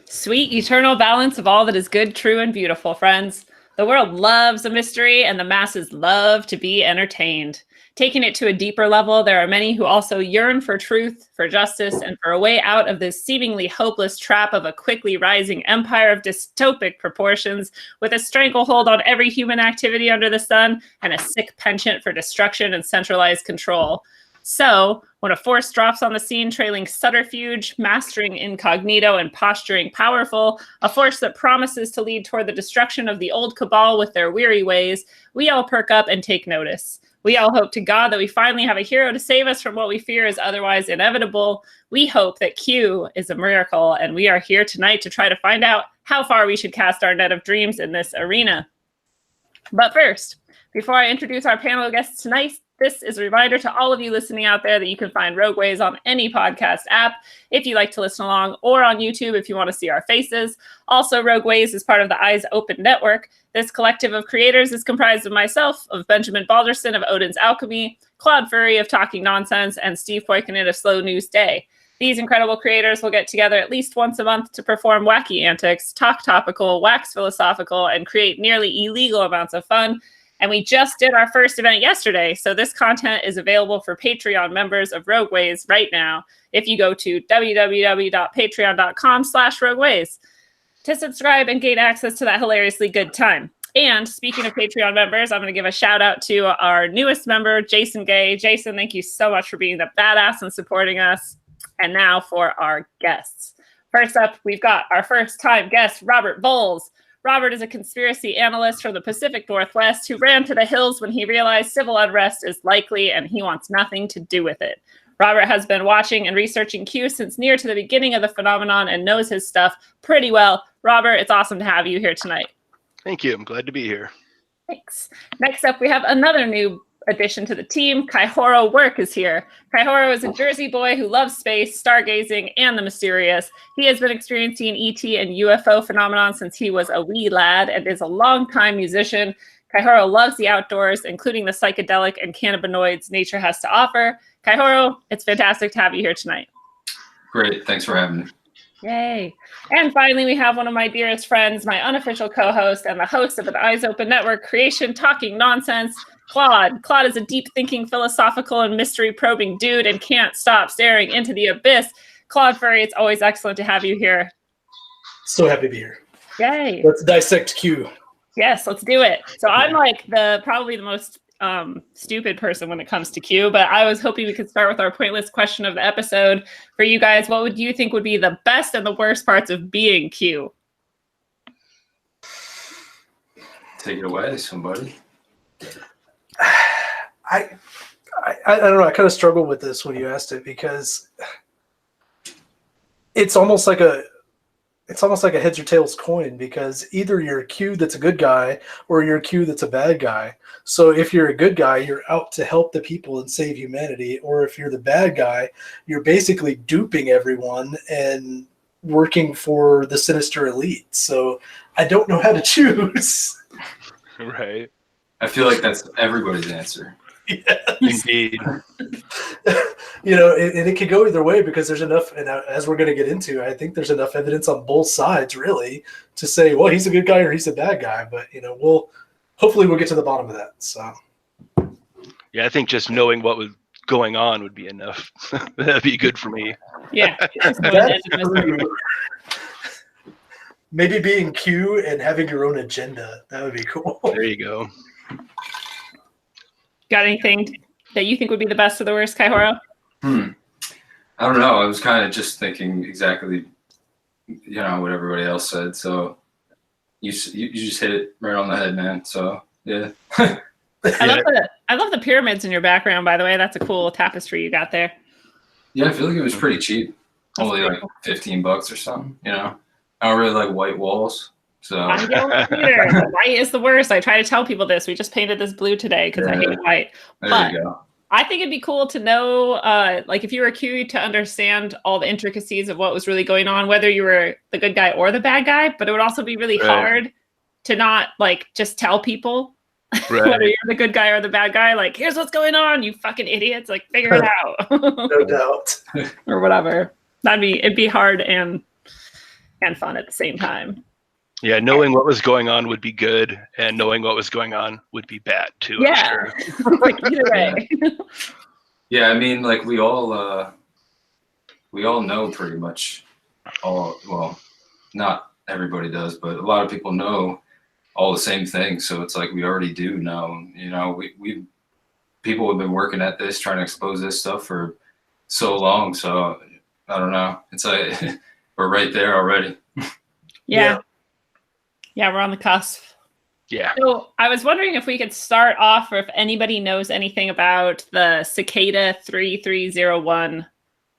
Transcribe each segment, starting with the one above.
Sweet eternal balance of all that is good, true, and beautiful, friends. The world loves a mystery, and the masses love to be entertained. Taking it to a deeper level, there are many who also yearn for truth, for justice, and for a way out of this seemingly hopeless trap of a quickly rising empire of dystopic proportions, with a stranglehold on every human activity under the sun, and a sick penchant for destruction and centralized control. So, when a force drops on the scene trailing subterfuge, mastering incognito, and posturing powerful, a force that promises to lead toward the destruction of the old cabal with their weary ways, we all perk up and take notice. We all hope to God that we finally have a hero to save us from what we fear is otherwise inevitable. We hope that Q is a miracle, and we are here tonight to try to find out how far we should cast our net of dreams in this arena. But first, before I introduce our panel guests tonight, this is a reminder to all of you listening out there that you can find Rogueways on any podcast app if you like to listen along, or on YouTube if you want to see our faces. Also, Rogueways is part of the Eyes Open Network. This collective of creators is comprised of myself, of Benjamin Balderson of Odin's Alchemy, Claude Furry of Talking Nonsense, and Steve Poikonen of Slow News Day. These incredible creators will get together at least once a month to perform wacky antics, talk topical, wax philosophical, and create nearly illegal amounts of fun. And we just did our first event yesterday, so this content is available for Patreon members of Rogueways right now if you go to www.patreon.com/rogueways to subscribe and gain access to that hilariously good time. And speaking of Patreon members, I'm going to give a shout out to our newest member, Jason Gay. Jason, thank you so much for being the badass and supporting us. And now for our guests. First up, we've got our first time guest, Robert Bowles. Robert is a conspiracy analyst from the Pacific Northwest who ran to the hills when he realized civil unrest is likely and he wants nothing to do with it. Robert has been watching and researching Q since near to the beginning of the phenomenon and knows his stuff pretty well. Robert, it's awesome to have you here tonight. Thank you. I'm glad to be here. Thanks. Next up, we have another new addition to the team. Kaihoro Work is here. Kaihoro is a Jersey boy who loves space, stargazing, and the mysterious. He has been experiencing ET and UFO phenomenon since he was a wee lad and is a longtime musician. Kaihoro loves the outdoors, including the psychedelic and cannabinoids nature has to offer. Kaihoro, it's fantastic to have you here tonight. Great. Thanks for having me. Yay. And finally, we have one of my dearest friends, my unofficial co-host and the host of an Eyes Open Network creation, Talking Nonsense, Claude. Claude is a deep-thinking, philosophical, and mystery-probing dude and can't stop staring into the abyss. Claude Furry, it's always excellent to have you here. So happy to be here. Yay. Let's dissect Q. Yes, let's do it. So I'm like probably the most stupid person when it comes to Q, but I was hoping we could start with our pointless question of the episode. For you guys, what would you think would be the best and the worst parts of being Q? Take it away, somebody. I don't know. I kind of struggled with this when you asked it because it's almost like a heads or tails coin, because either you're a Q that's a good guy or you're a Q that's a bad guy. So if you're a good guy, you're out to help the people and save humanity. Or if you're the bad guy, you're basically duping everyone and working for the sinister elite. So I don't know how to choose. Right. I feel like that's everybody's answer. Yes. Indeed. You know, and it could go either way, because there's enough, and as we're going to get into, I think there's enough evidence on both sides, really, to say, well, he's a good guy or he's a bad guy. But, you know, hopefully we'll get to the bottom of that. So, Yeah, I think just knowing what was going on would be enough. That'd be good for me. Yeah. Maybe being Q and having your own agenda. That would be cool. There you go. Got anything that you think would be the best or the worst, Kaihoro? I don't know. I was kind of just thinking exactly, what everybody else said. So you just hit it right on the head, man. So yeah. I love the pyramids in your background, by the way. That's a cool tapestry you got there. Yeah, I feel like it was pretty cheap. That's Only like $15 or something. I don't really like white walls. So I'm either. White is the worst. I try to tell people this. We just painted this blue today because I hate white. There you go. I think it'd be cool to know, like if you were Q, to understand all the intricacies of what was really going on, whether you were the good guy or the bad guy. But it would also be really hard to not like just tell people whether you're the good guy or the bad guy. Like, here's what's going on, you fucking idiots. Like, figure it out. No doubt. Or whatever. It'd be hard and and fun at the same time. Yeah, knowing what was going on would be good, and knowing what was going on would be bad too. I'm Yeah. sure. Like, either way. Yeah, I mean, like we all know pretty much all. Well, not everybody does, but a lot of people know all the same things. So it's like we already do know. You know, we people have been working at this, trying to expose this stuff for so long. So I don't know. It's like we're right there already. Yeah. Yeah, we're on the cusp. Yeah. So I was wondering if we could start off, or if anybody knows anything about the cicada 3301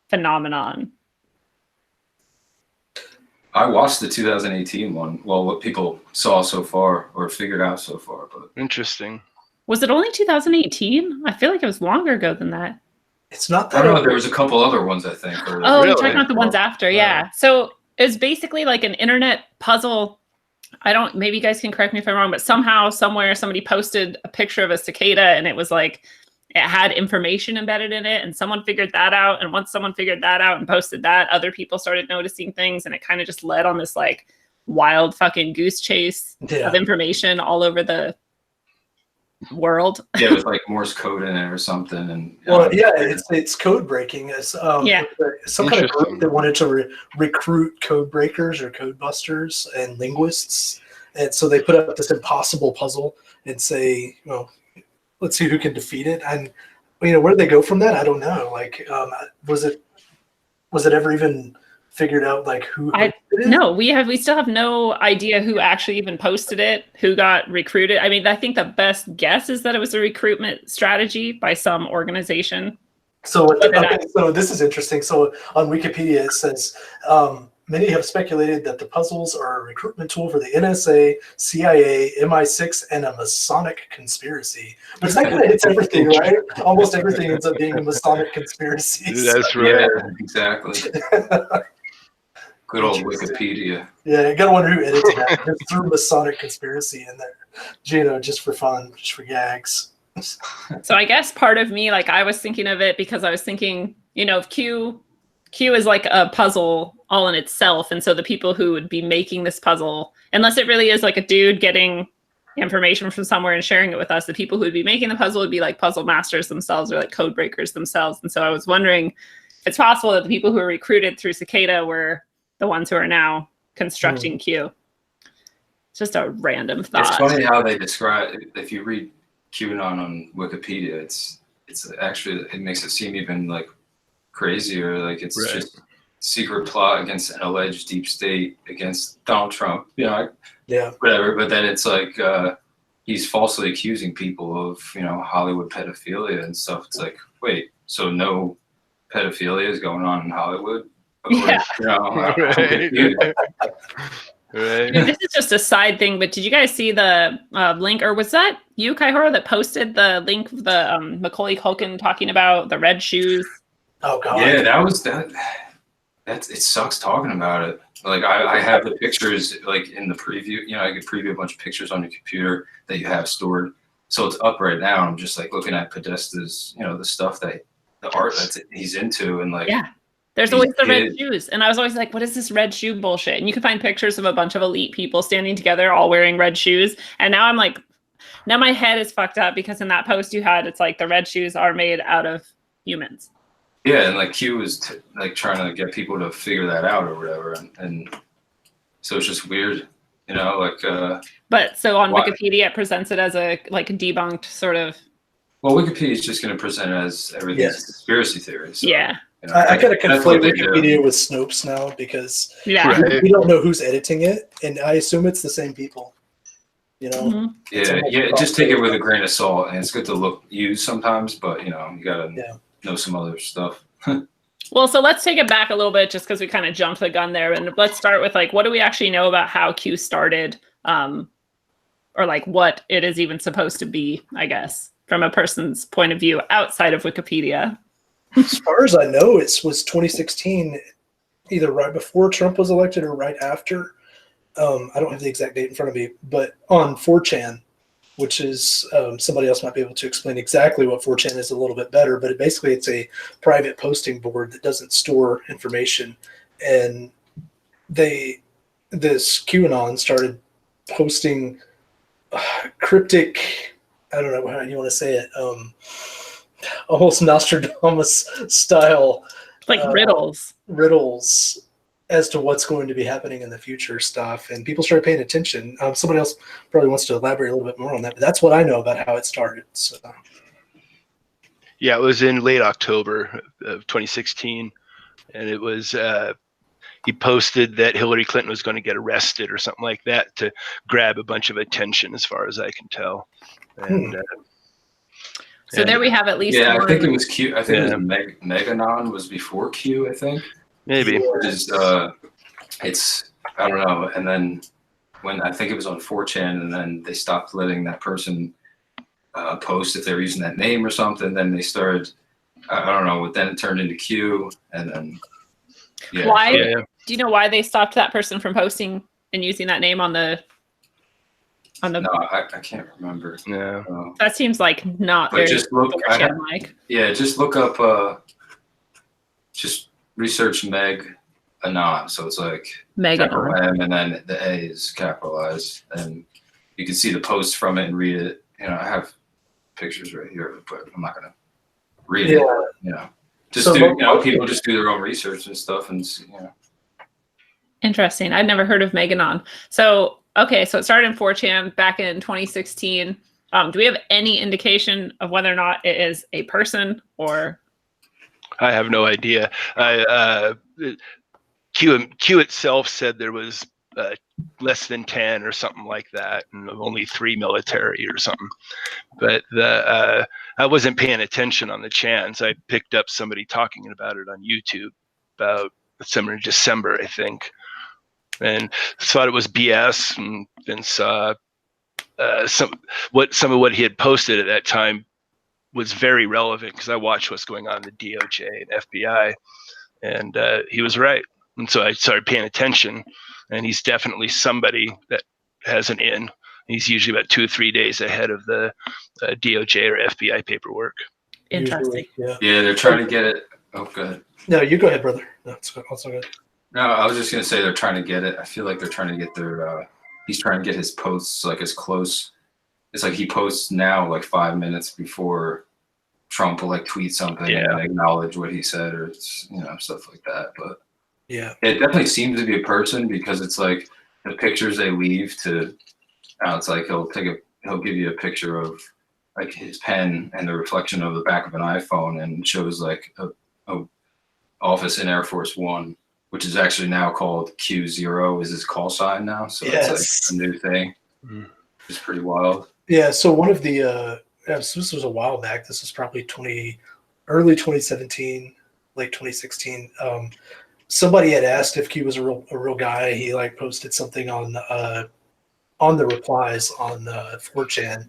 phenomenon. I watched the 2018 one. Well, what people saw so far or figured out so far, but Interesting. Was it only 2018? I feel like it was longer ago than that. It's not I that. don't know. There was a couple other ones, I think. Oh, Really? you're talking about the ones after, yeah. So it's basically like an internet puzzle. Maybe you guys can correct me if I'm wrong, but somehow, somewhere, somebody posted a picture of a cicada, and it was like, it had information embedded in it, and someone figured that out. And once someone figured that out and posted that, other people started noticing things, and it kind of just led on this like wild fucking goose chase of information all over the world. Yeah, with like Morse code in it or something. And Well, yeah, it's code breaking. It's some kind of group that wanted to recruit code breakers or code busters and linguists, and so they put up this impossible puzzle and say, well, let's see who can defeat it. And where did they go from that? I don't know. Like, was it ever even figured out like who? No, we still have no idea who actually even posted it, who got recruited. I mean, I think the best guess is that it was a recruitment strategy by some organization. So this is interesting. So on Wikipedia it says many have speculated that the puzzles are a recruitment tool for the NSA, CIA, MI6, and a Masonic conspiracy. But that kind of hits everything, right? Almost everything ends up being a Masonic conspiracy. That's right. Yeah, exactly. Good old Wikipedia. Yeah, you gotta wonder who edited that. They threw Masonic conspiracy in there, just for fun, just for gags. So I guess part of me, like, I was thinking of it because I was thinking, if Q is like a puzzle all in itself, and so the people who would be making this puzzle, unless it really is like a dude getting information from somewhere and sharing it with us, the people who would be making the puzzle would be like puzzle masters themselves or like code breakers themselves. And so I was wondering if it's possible that the people who were recruited through Cicada were the ones who are now constructing Q. It's just a random thought. It's funny how they describe, if you read QAnon on Wikipedia, it's actually, it makes it seem even like crazier. Like it's just secret plot against an alleged deep state against Donald Trump, whatever. But then it's like he's falsely accusing people of, Hollywood pedophilia and stuff. It's like, wait, so no pedophilia is going on in Hollywood? Yeah. Right. This is just a side thing, but did you guys see the link, or was that you, Kaihara, that posted the link of the Macaulay Culkin talking about the red shoes? Oh god. Yeah, that was that. It sucks talking about it. Like I have the pictures like in the preview. I could preview a bunch of pictures on your computer that you have stored. So it's up right now. I'm just like looking at Podesta's, the stuff the art that he's into, and like there's always the red shoes. And I was always like, what is this red shoe bullshit? And you can find pictures of a bunch of elite people standing together all wearing red shoes. And now I'm like, now my head is fucked up because in that post you had, it's like the red shoes are made out of humans. Yeah, and like Q was like trying to get people to figure that out or whatever. And so it's just weird, But so on Wikipedia, it presents it as a like debunked sort of. Well, Wikipedia is just going to present it as everything's a conspiracy theory. So. Yeah. I kind of conflate Wikipedia with Snopes now because we don't know who's editing it, and I assume it's the same people. Mm-hmm. Just take it with a grain of salt, and it's good to use sometimes, but you gotta know some other stuff. Well, so let's take it back a little bit, just because we kind of jumped the gun there, and let's start with like, what do we actually know about how Q started, or like what it is even supposed to be, I guess, from a person's point of view outside of Wikipedia. As far as I know, it was 2016, either right before Trump was elected or right after. I don't have the exact date in front of me, but on 4chan, which is somebody else might be able to explain exactly what 4chan is a little bit better, but it's a private posting board that doesn't store information. And they this QAnon started posting cryptic, I don't know how you want to say it, almost Nostradamus style, Like riddles as to what's going to be happening in the future stuff, and people started paying attention. Somebody else probably wants to elaborate a little bit more on that, but that's what I know about how it started. So. Yeah, it was in late October of 2016, and it was he posted that Hillary Clinton was going to get arrested or something like that to grab a bunch of attention, as far as I can tell. And so there we have at least I one. think it was Q. I think it was Meganon was before Q, I think. Maybe. Which is, it's, I don't know. And then when I think it was on 4chan, and then they stopped letting that person post if they were using that name or something. Then they started, I don't know, then it turned into Q, and then, yeah. Why? Yeah. Do you know why they stopped that person from posting and using that name on the? No, I can't remember. No. That seems like not but very just look, yeah, just look up, just research Meg Anon. So it's like capital M, and then the A is capitalized, and you can see the post from it and read it. You know, I have pictures right here, but I'm not gonna read it. You know, just people just do their own research and stuff, and you know. Interesting. I'd never heard of Meganon. So, okay, so it started in 4chan back in 2016. Do we have any indication of whether or not it is a person or? I have no idea. Q itself said there was less than 10 or something like that, and only 3 military or something. But I wasn't paying attention on the chance. I picked up somebody talking about it on YouTube about summer in December, I think, and thought it was BS, and then saw some of what he had posted at that time was very relevant, because I watched what's going on in the DOJ and FBI, and he was right. And so I started paying attention, and he's definitely somebody that has an in. He's usually about 2 or 3 days ahead of the DOJ or FBI paperwork. Interesting. Yeah, they're trying to get it. Oh, go ahead. No, you go ahead, brother. No, it's also good. No, I was just gonna say they're trying to get it. I feel like they're trying to get their. He's trying to get his posts like as close. It's like he posts now like 5 minutes before Trump will like tweet something and acknowledge what he said, or stuff like that. But yeah, it definitely seems to be a person, because it's like the pictures they leave to. It's like he'll give you a picture of like his pen and the reflection of the back of an iPhone, and shows like a office in Air Force One, which is actually now called Q0 is his call sign now. So it's like a new thing. It's pretty wild. Yeah. So one of the this was a while back. This was probably early 2017, late 2016. Somebody had asked if Q was a real guy. He like posted something on the replies on 4chan,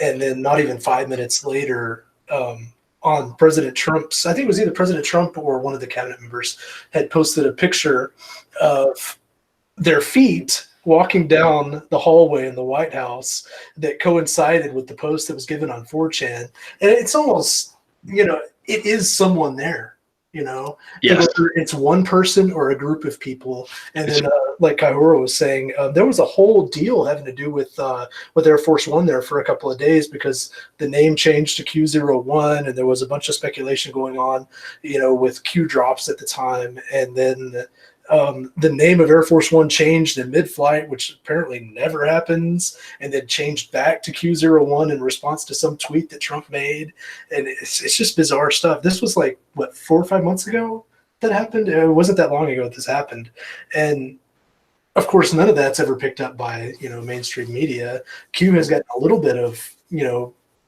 and then not even 5 minutes later, on President Trump's, I think it was either President Trump or one of the cabinet members, had posted a picture of their feet walking down the hallway in the White House that coincided with the post that was given on 4chan. And it's almost, it is someone there. Whether it's one person or a group of people. And then, like Kaihura was saying, there was a whole deal having to do with Air Force One there for a couple of days, because the name changed to Q01, and there was a bunch of speculation going on, with Q drops at the time. And then the name of Air Force One changed in mid-flight, which apparently never happens, and then changed back to Q01 in response to some tweet that Trump made. And it's just bizarre stuff. This was like, 4 or 5 months ago that happened? It wasn't that long ago that this happened. And of course, none of that's ever picked up by, mainstream media. Q has gotten a little bit of,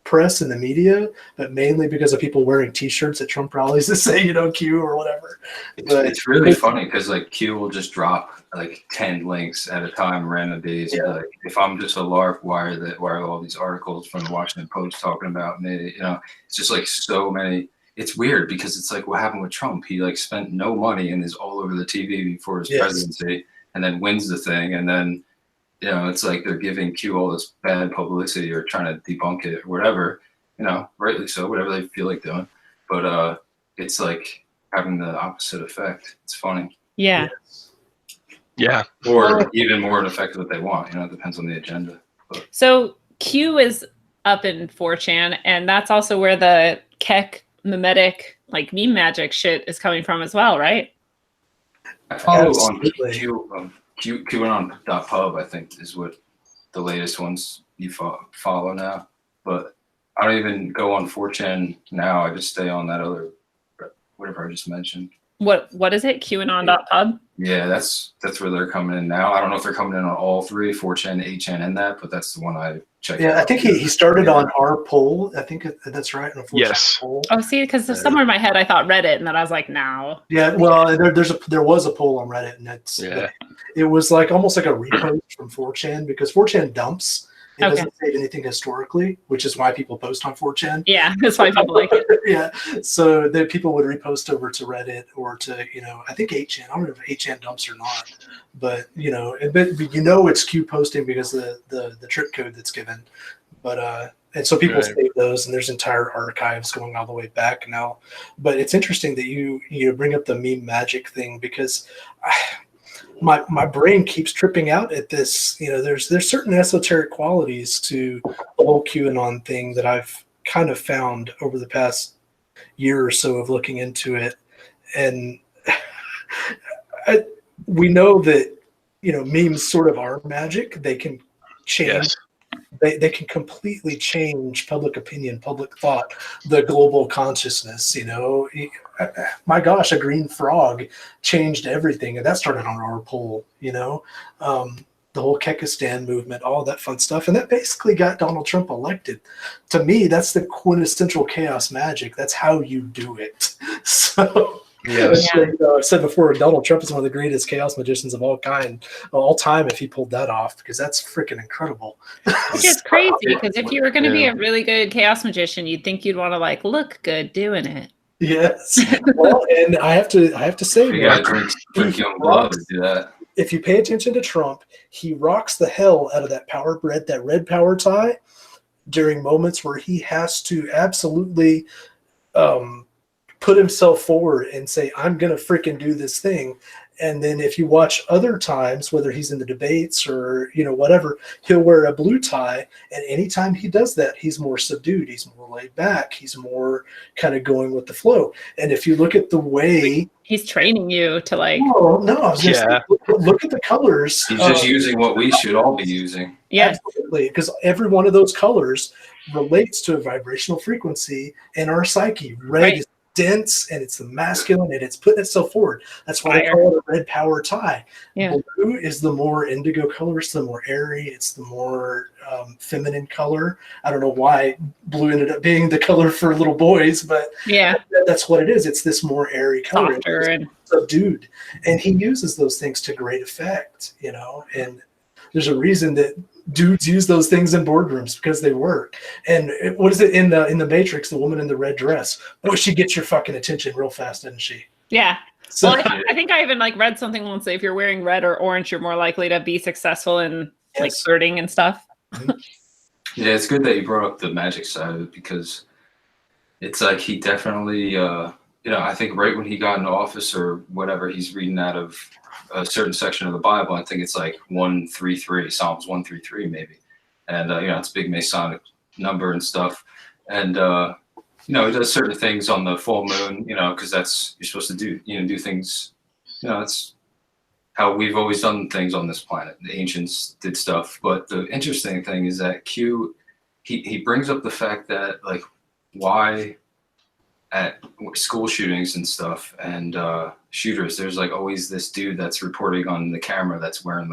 press in the media, but mainly because of people wearing T-shirts at Trump rallies that say, Q or whatever. It's really funny, because like Q will just drop like 10 links at a time, random days. Yeah. Like if I'm just a LARP, why are all these articles from the Washington Post talking about me? It's just like so many. It's weird, because it's like what happened with Trump. He like spent no money and is all over the TV before his presidency, and then wins the thing, and then it's like they're giving Q all this bad publicity or trying to debunk it or whatever, rightly so, whatever they feel like doing. But it's like having the opposite effect. It's funny. Yeah. Yeah. Or even more effective if they want. You know, it depends on the agenda. But. So Q is up in 4chan, and that's also where the Keck mimetic, like meme magic shit is coming from as well, right? I follow Absolutely. on QAnon.pub, I think, is what the latest ones you follow now. But I don't even go on 4chan now. I just stay on that other, whatever I just mentioned. What is it? QAnon.pub? Yeah, that's where they're coming in now. I don't know if they're coming in on all three, 4chan, 8chan, and that, but that's the one I checked out. Yeah, I think he started on our poll. I think that's right. On a 4chan Yes. poll. Oh, see, because somewhere in my head I thought Reddit, and then I was like, no. Yeah, well, there was a poll on Reddit, and it was like almost like a repost from 4chan, because 4chan dumps. It doesn't say anything historically, which is why people post on 4chan. Yeah, that's why people like it. Yeah, so that people would repost over to Reddit or to, I think 8chan. I don't know if 8chan dumps or not, but it's Q posting because of the trip code that's given. But and so people save those, and there's entire archives going all the way back now. But it's interesting that you bring up the meme magic thing, because my brain keeps tripping out at this. There's certain esoteric qualities to the whole QAnon thing that I've kind of found over the past year or so of looking into it. And we know that, memes sort of are magic. They can change. Yes. They can completely change public opinion, public thought, the global consciousness. My gosh, a green frog changed everything, and that started on our poll. The whole Kekistan movement, all that fun stuff, and that basically got Donald Trump elected. To me, that's the quintessential chaos magic. That's how you do it. So. Yes. I've said before, Donald Trump is one of the greatest chaos magicians of all time, if he pulled that off, because that's freaking incredible. Which is crazy, because if you were going to be a really good chaos magician, you'd think you'd want to look good doing it. Yes. Well, and I have to say, you gotta drink young blood to do that. If you pay attention to Trump, he rocks the hell out of that red power tie during moments where he has to absolutely put himself forward and say, I'm going to freaking do this thing. And then if you watch other times, whether he's in the debates or, whatever, he'll wear a blue tie. And anytime he does that, he's more subdued. He's more laid back. He's more kind of going with the flow. And if you look at the way he's training you to Oh, no. I was just look at the colors. He's just using what we should all be using. Yeah. Absolutely. Because every one of those colors relates to a vibrational frequency in our psyche. Red is dense, and it's the masculine, and it's putting itself forward. That's why they call it a red power tie. Yeah. Blue is the more indigo color. It's the more airy. It's the more feminine color. I don't know why blue ended up being the color for little boys, but that's what it is. It's this more airy color. Softer and subdued. And he uses those things to great effect, and there's a reason that dudes use those things in boardrooms, because they work. And what is it in the Matrix, the woman in the red dress? Boy, she gets your fucking attention real fast, doesn't she? Yeah. So, well, I think I even read something once that if you're wearing red or orange, you're more likely to be successful in flirting and stuff. Yeah, it's good that you brought up the magic side of it, because it's like he definitely, I think right when he got into office or whatever, he's reading out of a certain section of the Bible. I think it's like 133, Psalms 133 maybe. And, it's a big Masonic number and stuff. And, he does certain things on the full moon, because you're supposed to do things, it's how we've always done things on this planet. The ancients did stuff. But the interesting thing is that Q, he brings up the fact that, why at school shootings and stuff and shooters, there's always this dude that's reporting on the camera that's wearing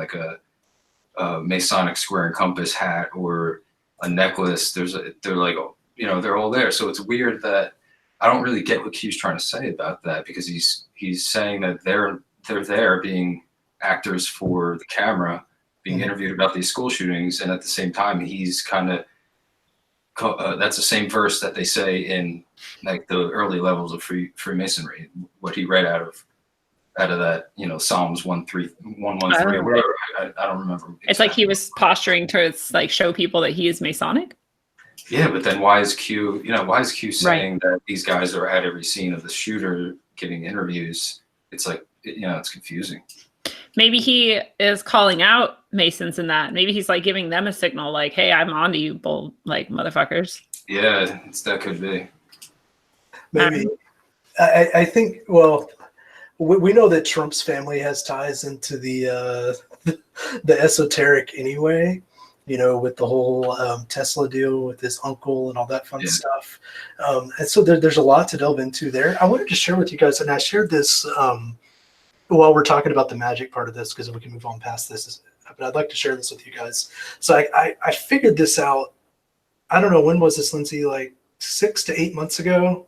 a Masonic square and compass hat or a necklace. They're all there. So it's weird that I don't really get what Q's trying to say about that, because he's saying that they're there being actors for the camera, being interviewed about these school shootings, and at the same time he's kind of that's the same verse that they say in the early levels of Freemasonry, what he read out of that, Psalms 113 or whatever. I don't remember. Exactly. It's like he was posturing to show people that he is Masonic. Yeah, but then why is Q saying that these guys are at every scene of the shooter giving interviews? It's it's confusing. Maybe he is calling out Masons in that. Maybe he's like giving them a signal, like, "Hey, I'm on to you, bull, like motherfuckers." Yeah, that could be. Maybe. I think. Well, we know that Trump's family has ties into the esoteric anyway. You know, with the whole Tesla deal with his uncle and all that fun stuff. And so there's a lot to delve into there. I wanted to share with you guys, and I shared this while we're talking about the magic part of this, because we can move on past this. But I'd like to share this with you guys. So I figured this out. I don't know, when was this, Lindsay? Like 6 to 8 months ago.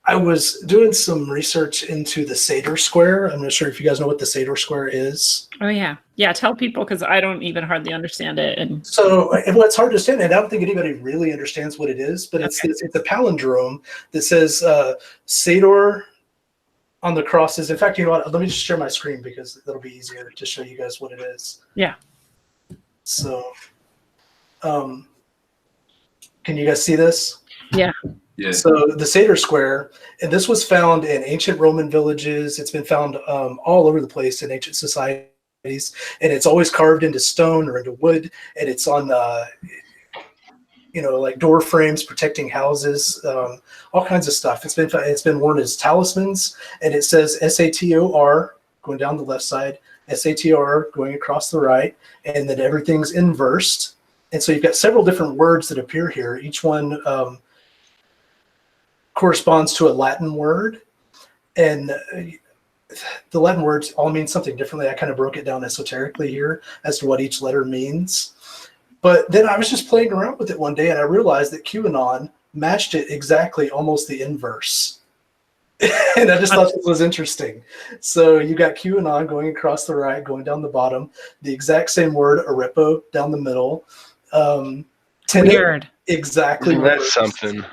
I was doing some research into the Seder Square. I'm not sure if you guys know what the Seder Square is. Oh yeah, yeah. Tell people, because I don't even hardly understand it. And so, well, it's hard to understand, and I don't think anybody really understands what it is. But it's a palindrome that says Seder on the crosses. In fact, you know what? Let me just share my screen because it'll be easier to show you guys what it is. Yeah. So, can you guys see this? Yeah. Yeah. So the Seder Square, and this was found in ancient Roman villages. It's been found all over the place in ancient societies, and it's always carved into stone or into wood, and it's on, like door frames protecting houses, all kinds of stuff. It's been worn as talismans, and it says SATOR going down the left side, SATR going across the right, and then everything's inversed. And so you've got several different words that appear here. Each one corresponds to a Latin word, and the Latin words all mean something differently. I kind of broke it down esoterically here as to what each letter means. But then I was just playing around with it one day, and I realized that QAnon matched it exactly, almost the inverse. And I just thought this was interesting. So you got QAnon going across the right, going down the bottom, the exact same word, arepo, down the middle. Weird. Exactly. Isn't that something?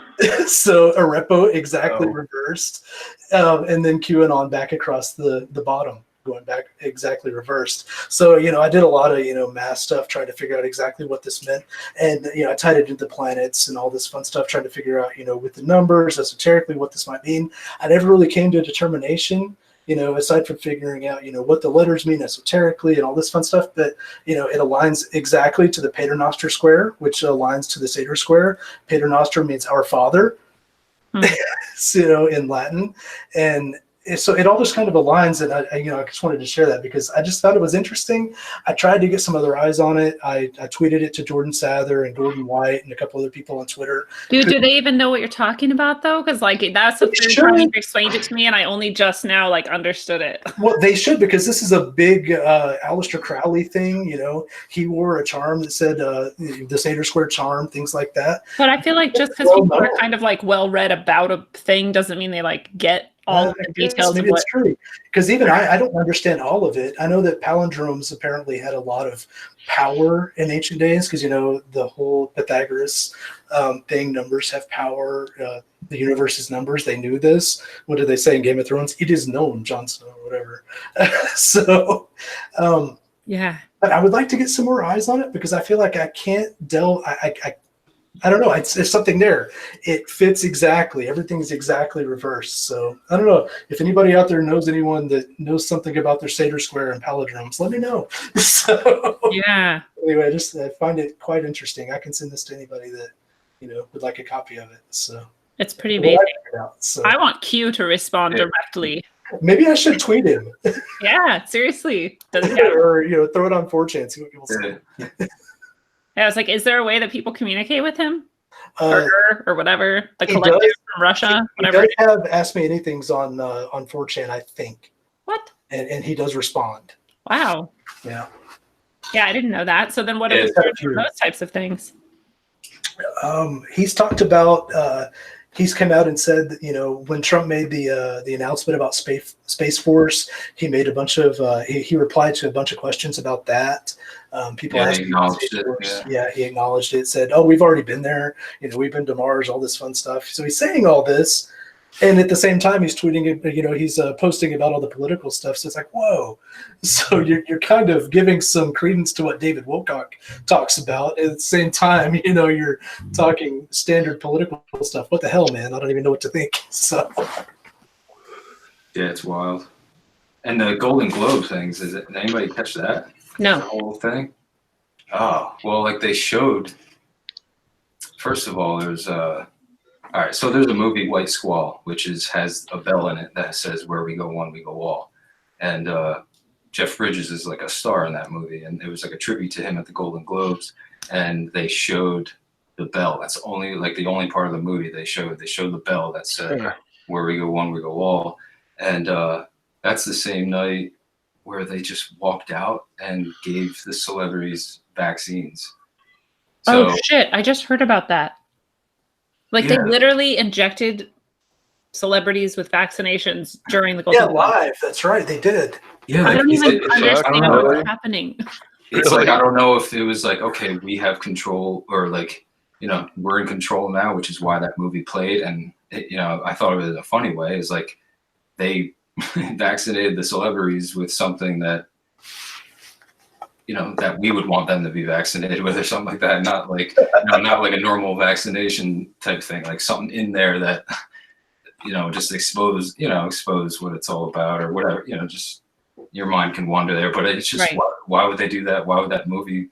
So arepo exactly reversed, and then QAnon back across the bottom, going back exactly reversed. So I did a lot of math stuff trying to figure out exactly what this meant, and I tied it into the planets and all this fun stuff trying to figure out with the numbers esoterically what this might mean. I never really came to a determination, aside from figuring out what the letters mean esoterically and all this fun stuff. But it aligns exactly to the Paternoster Square, which aligns to the Seder Square. Paternoster means our Father, in Latin, and so it all just kind of aligns. And I just wanted to share that because I just thought it was interesting. I tried to get some other eyes on it. I tweeted it to Jordan Sather and Gordon White and a couple other people on Twitter. Dude, do they even know what you're talking about though? Because that's the third time you explained it to me, and I only just now understood it. Well, they should, because this is a big Aleister Crowley thing. He wore a charm that said the Seder Square charm, things like that. But I feel like just because people are kind of well read about a thing doesn't mean they get all of the details. Maybe it's true, because even I don't understand all of it. I know that palindromes apparently had a lot of power in ancient days, because the whole Pythagoras thing, numbers have power. The universe is numbers. They knew this. What did they say in Game of Thrones? It is known, Jon Snow, or whatever. So yeah, but I would like to get some more eyes on it, because I feel like I can't delve. I don't know. It's something there. It fits exactly. Everything's exactly reversed. So I don't know if anybody out there knows anyone that knows something about their Seder Square and palindromes. Let me know. So yeah. Anyway, I find it quite interesting. I can send this to anybody that would like a copy of it. So it's pretty amazing. So I want Q to respond directly. Maybe I should tweet him. Yeah, seriously. Or throw it on 4chan. See what people say. I was like, is there a way that people communicate with him? Or her, or whatever? The collective from Russia? Whatever. He does have Ask Me Anythings on 4chan, I think. What? And he does respond. Wow. Yeah. Yeah, I didn't know that. So then what are those types of things? He's talked about, he's come out and said that, when Trump made the announcement about Space Force, he made a bunch of, he replied to a bunch of questions about that. People asked him, he acknowledged it, said, "Oh, we've already been there. We've been to Mars, all this fun stuff." So he's saying all this, and at the same time, he's tweeting, he's posting about all the political stuff. So it's like, whoa. So you're kind of giving some credence to what David Wilcock talks about. At the same time, you're talking standard political stuff. What the hell, man? I don't even know what to think. So yeah, it's wild. And the Golden Globe things, did anybody catch that? No. The whole thing? Oh, well, like they showed, first of all, there's all right, so there's a movie, White Squall, which has a bell in it that says where we go one, we go all. And Jeff Bridges is like a star in that movie, and it was like a tribute to him at the Golden Globes, and they showed the bell. That's only like the only part of the movie they showed. They showed the bell that said where we go one, we go all. And that's the same night where they just walked out and gave the celebrities vaccines. So, oh shit! I just heard about that. Like they literally injected celebrities with vaccinations during the Golden Globes. Live. That's right, they did. Yeah, I don't even understand really? what's happening. It's like, I don't know if it was like, okay, we have control, or like, you know, we're in control now, which is why that movie played. And it, you know, I thought of it in a funny way, is like they vaccinated the celebrities with something that, you know, that we would want them to be vaccinated with, or something like that. Not like, you know, not like a normal vaccination type thing, like something in there that, you know, just expose what it's all about, or whatever, you know, just your mind can wander there. But it's just, why would they do that? Why would that movie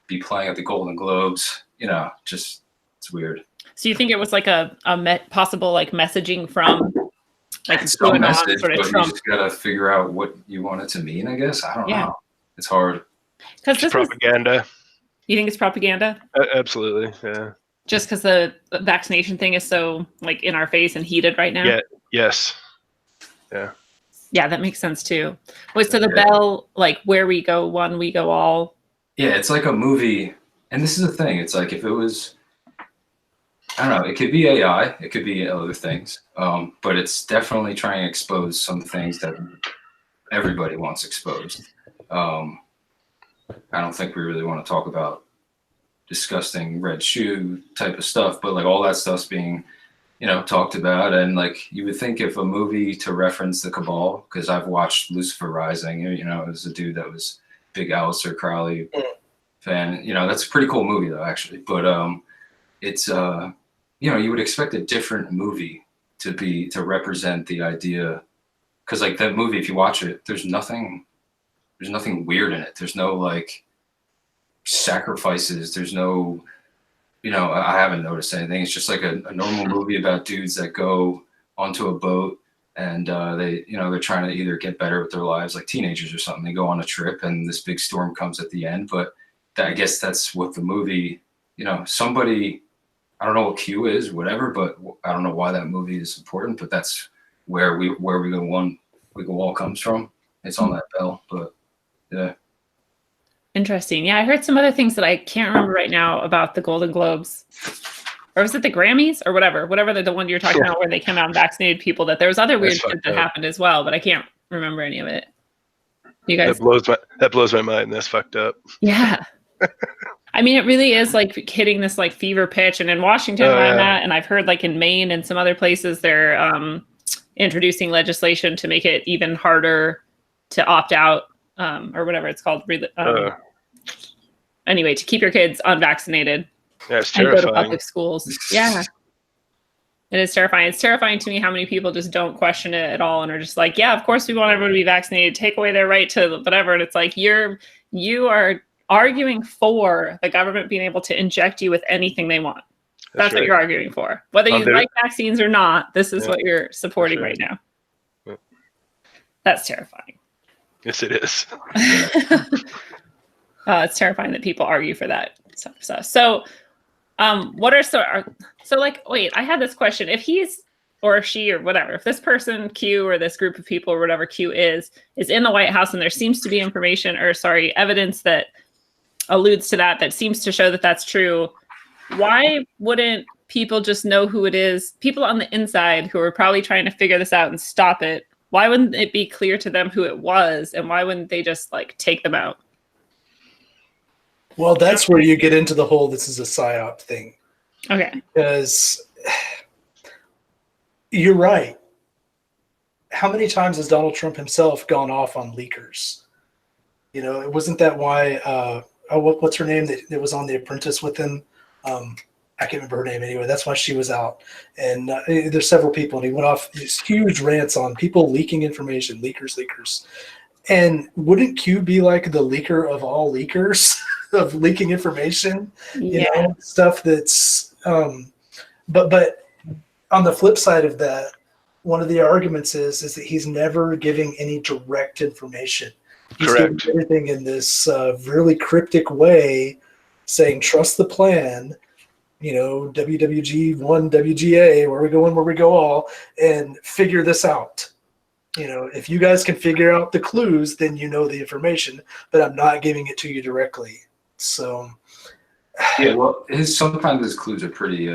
be playing at the Golden Globes? You know, just, it's weird. So you think it was like a possible like messaging from like some message, sort of but Trump? you just gotta figure out what you want it to mean, I guess. I don't know. It's hard. Because It's propaganda. You think it's propaganda? Absolutely, yeah. Just because the vaccination thing is so like in our face and heated right now? Yeah, yes. Yeah. Yeah, that makes sense too. Wait, so the bell, like where we go one, we go all. Yeah, it's like a movie. And this is the thing. It's like if it was, I don't know, it could be AI, it could be other things. But it's definitely trying to expose some things that everybody wants exposed. I don't think we really want to talk about disgusting red shoe type of stuff, but like all that stuff's being, you know, talked about. And like you would think if a movie to reference the cabal, because I've watched Lucifer Rising, you know, it was a dude that was big Aleister Crowley fan. You know, that's a pretty cool movie though, actually. But it's you know, you would expect a different movie to represent the idea, because like that movie, if you watch it, there's nothing weird in it. There's no like sacrifices. There's no, you know, I haven't noticed anything. It's just like a normal movie about dudes that go onto a boat and they, you know, they're trying to either get better with their lives, like teenagers or something. They go on a trip and this big storm comes at the end. But I guess that's what the movie, you know, somebody, I don't know what Q is, whatever, but I don't know why that movie is important, but that's where we go one, we go all comes from. It's on that bell, but yeah. Interesting. Yeah, I heard some other things that I can't remember right now about the Golden Globes. Or was it the Grammys or whatever the one you're talking about where they came out and vaccinated people, that there was other weird shit that happened as well, but I can't remember any of it. You guys? That blows my mind. That's fucked up. Yeah. I mean, it really is like hitting this like fever pitch. And in Washington where I'm at, and I've heard like in Maine and some other places, they're introducing legislation to make it even harder to opt out or whatever it's called. Anyway, to keep your kids unvaccinated. Yeah, it's and terrifying. go to public schools. Yeah. It is terrifying. It's terrifying to me how many people just don't question it at all and are just like, yeah, of course we want everyone to be vaccinated, take away their right to whatever. And it's like you are arguing for the government being able to inject you with anything they want. That's right. What you're arguing for. Whether you like vaccines or not, this is what you're supporting right now. Yeah. That's terrifying. Yes, it is. It's terrifying that people argue for that stuff. So what are so like, wait, I had this question. If he's or she or whatever, if this person Q or this group of people or whatever Q is in the White House and there seems to be evidence that alludes to that seems to show that that's true, why wouldn't people just know who it is? People on the inside who are probably trying to figure this out and stop it, why wouldn't it be clear to them who it was? And why wouldn't they just like take them out? Well, that's where you get into the whole this is a psyop thing. Okay. Because you're right. How many times has Donald Trump himself gone off on leakers? You know, it wasn't that why, what's her name that was on The Apprentice with him? I can't remember her name anyway. That's why she was out. And there's several people, and he went off these huge rants on people leaking information, leakers. And wouldn't Q be like the leaker of all leakers of leaking information? You know, stuff that's. But on the flip side of that, one of the arguments is that he's never giving any direct information. He's giving everything in this really cryptic way, saying trust the plan. You know, WWG1, WGA, where we go all, and figure this out. You know, if you guys can figure out the clues, then you know the information, but I'm not giving it to you directly. So, yeah, well, sometimes his clues are pretty,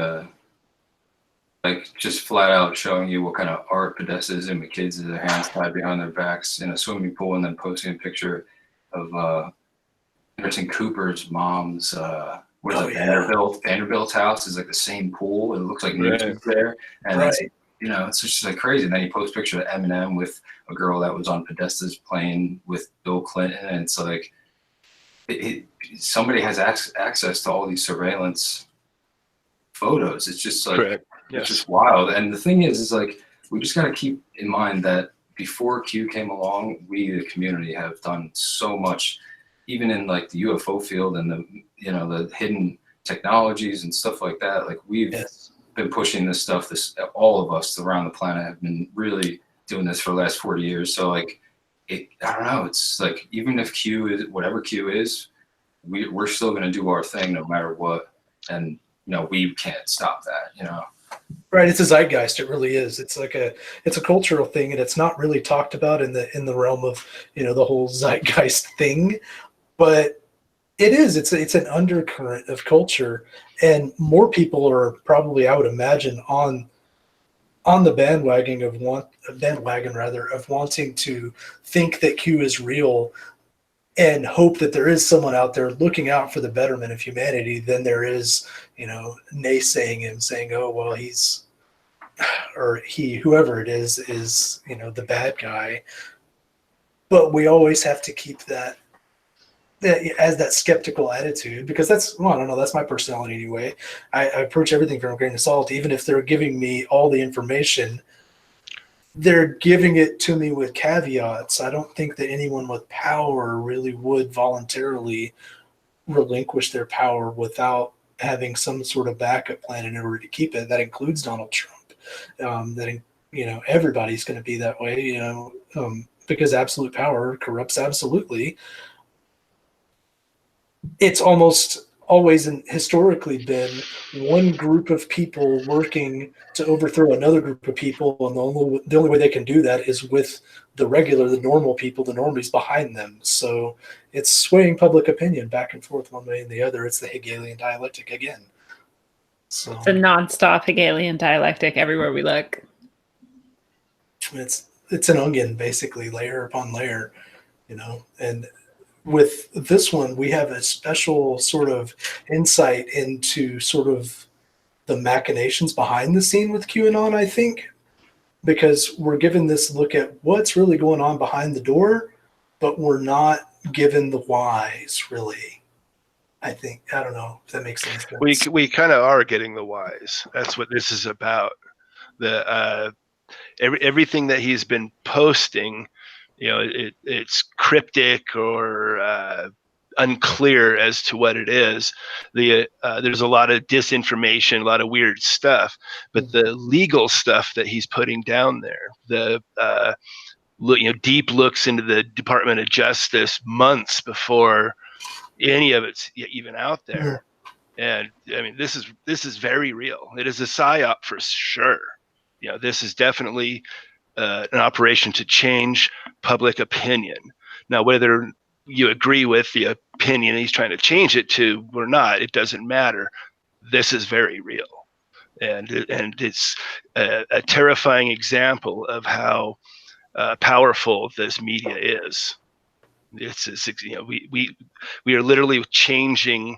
like just flat out showing you what kind of art Podesta is in with kids with their hands tied behind their backs in a swimming pool, and then posting a picture of Anderson Cooper's mom's. What is it? Vanderbilt's house is like the same pool. It looks like Newton's there, and it's, you know, it's just like crazy. And then he posts a picture of Eminem with a girl that was on Podesta's plane with Bill Clinton, and it's like somebody has access to all these surveillance photos. It's just like it's just wild. And the thing is like we just got to keep in mind that before Q came along, we the community have done so much. Even in like the UFO field and the, you know, the hidden technologies and stuff like that, like we've been pushing this stuff. All of us around the planet have been really doing this for the last 40 years. So like, I don't know. It's like, even if Q is whatever Q is, we're still going to do our thing no matter what. And, you know, we can't stop that, you know? Right. It's a zeitgeist. It really is. It's like it's a cultural thing, and it's not really talked about in the realm of, you know, the whole zeitgeist thing. But it is. It's an undercurrent of culture, and more people are probably, I would imagine, on the bandwagon of wanting to think that Q is real and hope that there is someone out there looking out for the betterment of humanity than there is, you know, naysaying him, saying, "Oh, well, he's or he, whoever it is, you know, the bad guy." But we always have to keep that as that skeptical attitude, because that's, well, I don't know, that's my personality anyway. I approach everything from a grain of salt. Even if they're giving me all the information, they're giving it to me with caveats. I don't think that anyone with power really would voluntarily relinquish their power without having some sort of backup plan in order to keep it. That includes Donald Trump. You know, everybody's going to be that way, you know, because absolute power corrupts absolutely. It's almost always historically been one group of people working to overthrow another group of people, and the only way they can do that is with the normal people, the normies behind them. So it's swaying public opinion back and forth one way and the other. It's the Hegelian dialectic again. So it's a nonstop Hegelian dialectic everywhere we look. It's an onion, basically, layer upon layer, you know. And with this one, we have a special sort of insight into sort of the machinations behind the scene with QAnon, I think, because we're given this look at what's really going on behind the door, but we're not given the whys, really. I think, I don't know if that makes sense. We kind of are getting the whys. That's what this is about. The everything that he's been posting, you know, it's cryptic or unclear as to what it is. There's a lot of disinformation, a lot of weird stuff, but the legal stuff that he's putting down there, the deep looks into the Department of Justice months before any of it's even out there. And I mean, this is very real. It is a psyop for sure. You know, this is definitely an operation to change public opinion. Now, whether you agree with the opinion he's trying to change it to or not, it doesn't matter. This is very real, and it's a terrifying example of how powerful this media is. It's you know, we are literally changing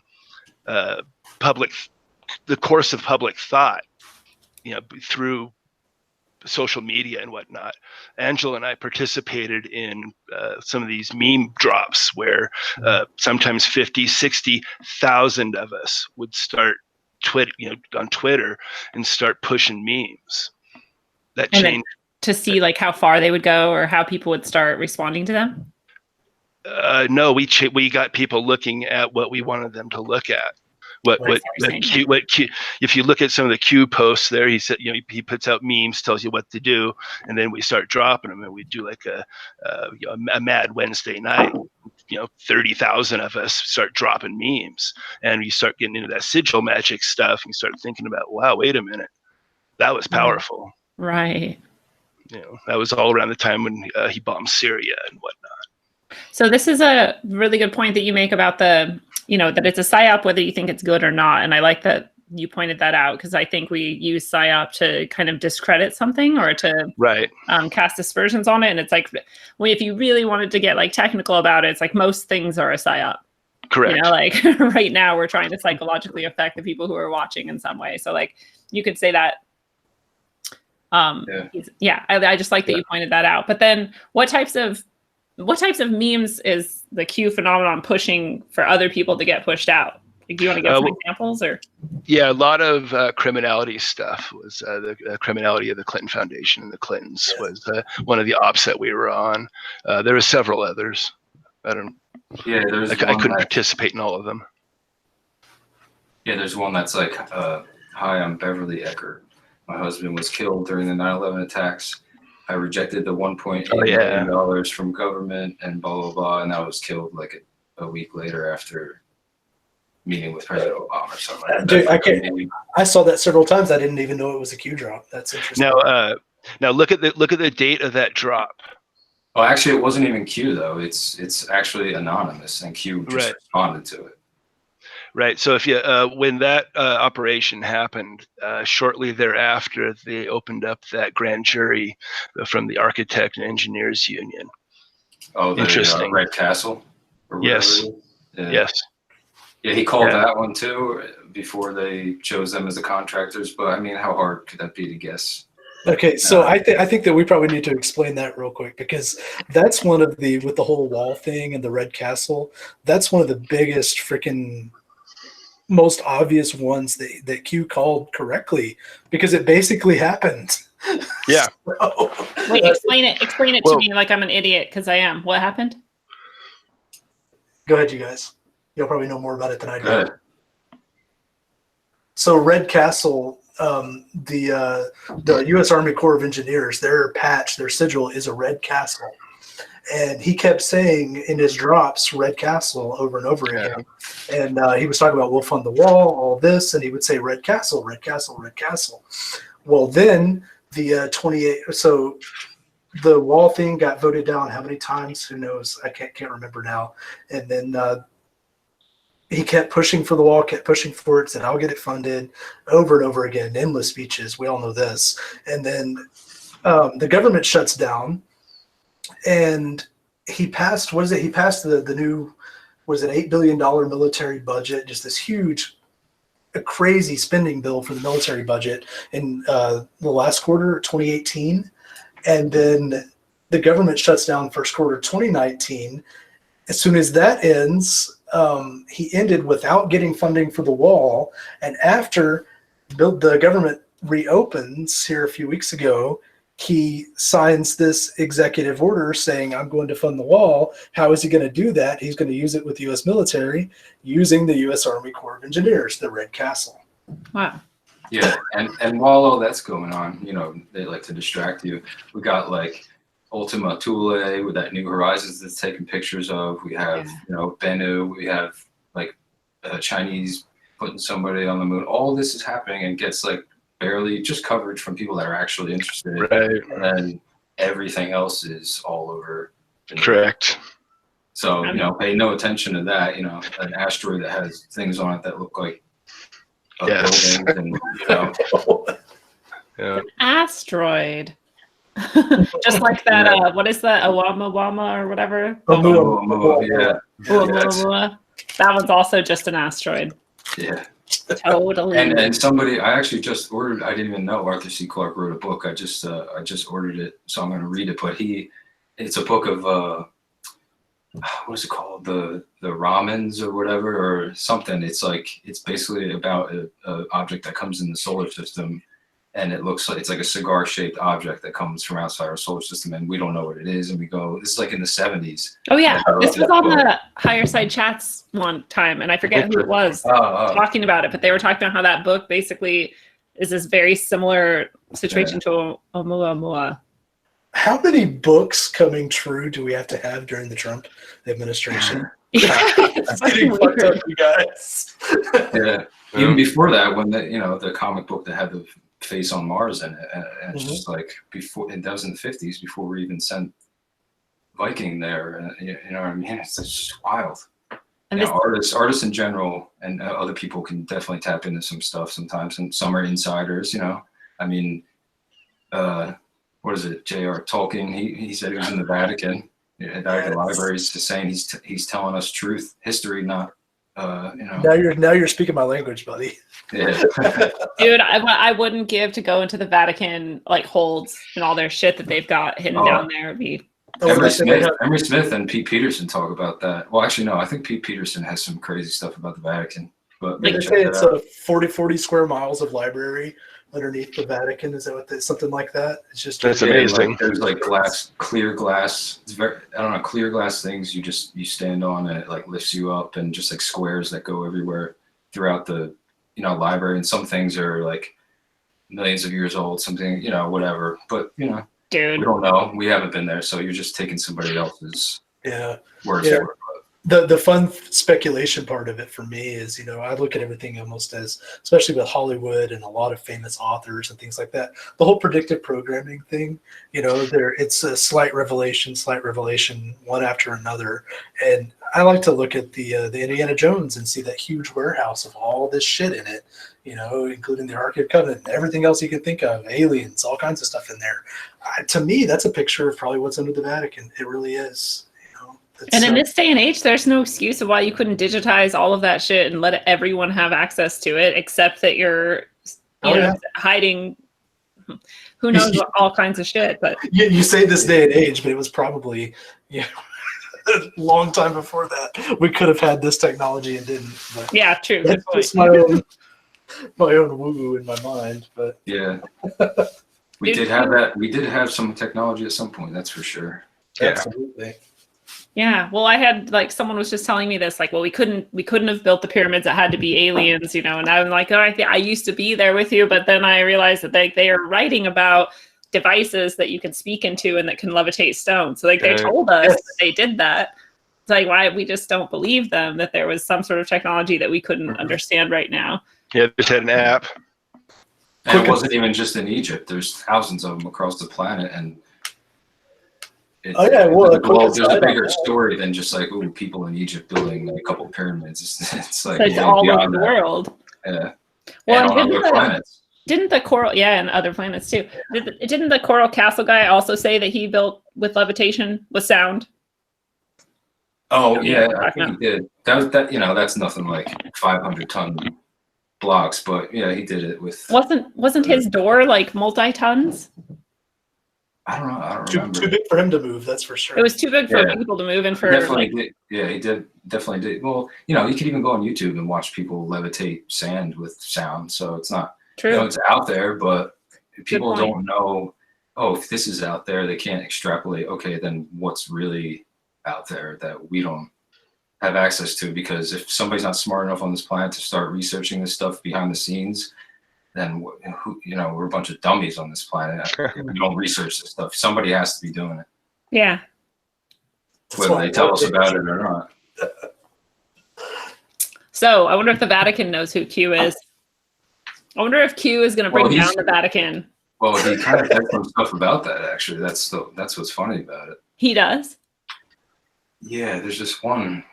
the course of public thought, you know, through social media and whatnot. Angela and I participated in some of these meme drops where sometimes 50, 60,000 of us would start Twitter, on Twitter, and start pushing memes. That And changed. To see like how far they would go or how people would start responding to them. No, we got people looking at what we wanted them to look at. If you look at some of the Q posts there, he said, he puts out memes, tells you what to do, and then we start dropping them, and we do like a Mad Wednesday night. 30,000 of us start dropping memes, and you start getting into that sigil magic stuff, and you start thinking about, wow, wait a minute, that was powerful. Right. That was all around the time when he bombed Syria and whatnot. So this is a really good point that you make about that it's a psyop, whether you think it's good or not. And I like that you pointed that out, because I think we use psyop to kind of discredit something or to cast aspersions on it. And it's like, if you really wanted to get like technical about it, it's like most things are a psyop. Correct. Like right now we're trying to psychologically affect the people who are watching in some way. So like you could say that. I just like that you pointed that out. But then what types of memes is the Q phenomenon pushing for other people to get pushed out? Like, do you want to give some examples? Or a lot of criminality stuff was the criminality of the Clinton Foundation and the Clintons was one of the ops that we were on. There were several others. I couldn't participate in all of them. Yeah, there's one that's like, "Hi, I'm Beverly Eckert. My husband was killed during the 9/11 attacks. I rejected the $1.8 million from government and blah, blah, blah." And I was killed like a week later after meeting with President Obama or something like that. Dude, I saw that several times. I didn't even know it was a Q drop. That's interesting. Now look at the date of that drop. Oh, actually, it wasn't even Q though. It's actually anonymous, and Q just responded to it. Right. So if you when that operation happened, shortly thereafter, they opened up that grand jury from the Architect and Engineers Union. Oh, interesting. Red Castle. Yes. Yes. Yeah, he called that one too before they chose them as the contractors. But I mean, how hard could that be to guess? Okay, so I think that we probably need to explain that real quick, because that's one of with the whole wall thing and the Red Castle, that's one of the biggest freaking most obvious ones that Q called correctly, because it basically happened. Yeah. Wait, explain it to me like I'm an idiot, because I am. What happened? Go ahead, you guys. You'll probably know more about it than I do. So Red Castle, the U.S. Army Corps of Engineers, their patch, their sigil is a red castle. And he kept saying in his drops, Red Castle, over and over again. And he was talking about, we'll fund the wall, all this, and he would say Red Castle, Red Castle, Red Castle. Well, then so the wall thing got voted down how many times? Who knows? I can't remember now. And then he kept pushing for the wall, kept pushing for it, said, I'll get it funded, over and over again, endless speeches. We all know this. And then the government shuts down. And he passed, he passed the new, $8 billion military budget, just this huge, crazy spending bill for the military budget in the last quarter, 2018. And then the government shuts down first quarter 2019. As soon as that ends, he ended without getting funding for the wall. And after the government reopens here a few weeks ago, he signs this executive order saying, I'm going to fund the wall. How is he going to do that? He's going to use it with the U.S. military using the U.S. Army Corps of Engineers, the Red Castle. Wow. Yeah, and while all that's going on, they like to distract you. We got like Ultima Thule with that New Horizons that's taking pictures of. We have, Bennu. We have like Chinese putting somebody on the moon. All this is happening and gets like barely just coverage from people that are actually interested. Right. And then everything else is all over. Correct. So, pay no attention to that. An asteroid that has things on it that look like buildings and, An asteroid. Just like that, what is that, Oumuamua or whatever? Oumuamua, That one's also just an asteroid. Yeah. Totally. And somebody, I actually just ordered, I didn't even know Arthur C. Clarke wrote a book. I just ordered it, so I'm going to read it. But it's a book of what is it called? The Ramens or whatever or something. It's like it's basically about a object that comes in the solar system, and it looks like it's like a cigar shaped object that comes from outside our solar system, and we don't know what it is. And we go, this is like in the 70s. Oh yeah, this was on the Higher Side Chats one time, and I forget who it was talking about it, but they were talking about how that book basically is this very similar situation to Oumuamua. How many books coming true do we have to have during the Trump administration? It's getting fucked up, you guys. Yeah. Even before that, when the comic book that had the face on Mars in it, and it's just like before, and that was in the 50s before we even sent Viking there. And you know what I mean? It's just wild. And artists in general, and other people can definitely tap into some stuff sometimes, and some are insiders. I mean, what is it? J.R. Tolkien. He said he was in the Vatican, Vatican libraries, just saying he's telling us truth, history, not. Now you're speaking my language, buddy. Yeah. Dude, I wouldn't give to go into the Vatican like holds and all their shit that they've got hidden down there. Emery Smith and Pete Peterson talk about that. Well, actually, no, I think Pete Peterson has some crazy stuff about the Vatican. But they say it's a 40 square miles of library underneath the Vatican. Is that what something like that? It's just that's amazing. Like, there's like clear glass. It's clear glass things. You stand on and it like lifts you up, and just like squares that go everywhere throughout the library. And some things are like millions of years old. Something whatever. But dude, we don't know. We haven't been there, so you're just taking somebody else's words for it. The fun speculation part of it for me is, I look at everything almost as, especially with Hollywood and a lot of famous authors and things like that, the whole predictive programming thing, it's a slight revelation, one after another. And I like to look at the Indiana Jones and see that huge warehouse of all this shit in it, including the Ark of the Covenant and everything else you can think of, aliens, all kinds of stuff in there. To me, that's a picture of probably what's under the Vatican. It really is. And in this day and age, there's no excuse of why you couldn't digitize all of that shit and let everyone have access to it, except that you're, hiding, who knows, all kinds of shit. But you say this day and age, but it was probably a long time before that. We could have had this technology and didn't. But yeah, true. That's just my own woo-woo in my mind. But yeah, we did have that. We did have some technology at some point. That's for sure. Absolutely. Yeah, well, I had someone was just telling me this, well, we couldn't have built the pyramids. It had to be aliens, and I'm like, oh, I used to be there with you, but then I realized that they are writing about devices that you can speak into and that can levitate stone. So they told us that they did that. It's why we just don't believe them that there was some sort of technology that we couldn't understand right now. Yeah, they just had an app. And it wasn't even just in Egypt. There's thousands of them across the planet, and there's a bigger story than just people in Egypt building a couple of pyramids. It's all over the world. Yeah. Well, and on other planets. Didn't the coral? Yeah, and other planets too. Didn't the Coral Castle guy also say that he built with levitation with sound? Oh yeah, I think he did. That's nothing like 500-ton blocks, but yeah, he did it with. Wasn't his door multi-tons? I don't know. I don't remember. Too big for him to move. That's for sure. It was too big for people to move, and for definitely he definitely did. Well, you could even go on YouTube and watch people levitate sand with sound. So it's not true. It's out there, but people don't know. Oh, if this is out there, they can't extrapolate. Okay, then what's really out there that we don't have access to? Because if somebody's not smart enough on this planet to start researching this stuff behind the scenes, then we're a bunch of dummies on this planet. We don't research this stuff. Somebody has to be doing it. Yeah. Whether they tell us about it or not. So I wonder if the Vatican knows who Q is. I wonder if Q is going to bring down the Vatican. Well, he kind of said some stuff about that, actually. That's what's funny about it. He does? Yeah, there's just one.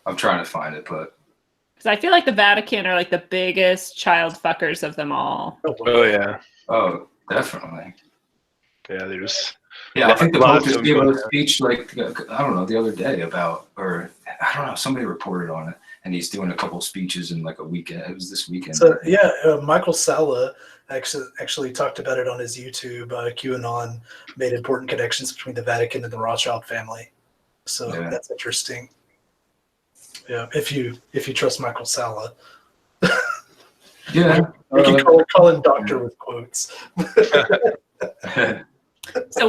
I'm trying to find it, but. Because I feel like the Vatican are the biggest child fuckers of them all. Oh yeah. Oh, definitely. Yeah, there's. Yeah, I think the Pope just gave a speech I don't know, the other day about, or I don't know, somebody reported on it. and he's doing a couple speeches in like a weekend. It was this weekend. So yeah, Michael Salla actually talked about it on his YouTube. QAnon made important connections between the Vatican and the Rothschild family. So that's interesting. Yeah, if you trust Michael Salla. Yeah, you can call him doctor with quotes. So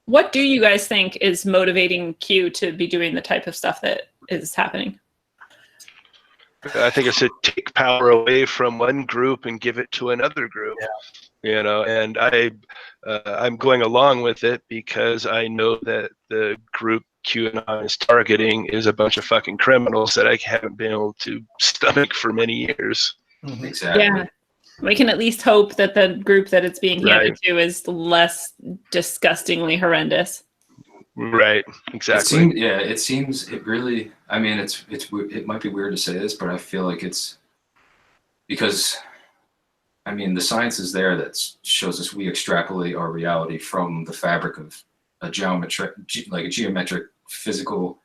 what do you guys think is motivating Q to be doing the type of stuff that is happening? I think it's to take power away from one group and give it to another group. Yeah. You know, and I'm going along with it because I know that the group QAnon is targeting is a bunch of fucking criminals that I haven't been able to stomach for many years. Exactly. Yeah. We can at least hope that the group that it's being handed to is less disgustingly horrendous. Right. Exactly. It seems it really. I mean, it might be weird to say this, but I feel like it's because, I mean, the science is there that shows us we extrapolate our reality from the fabric of a geometric physical,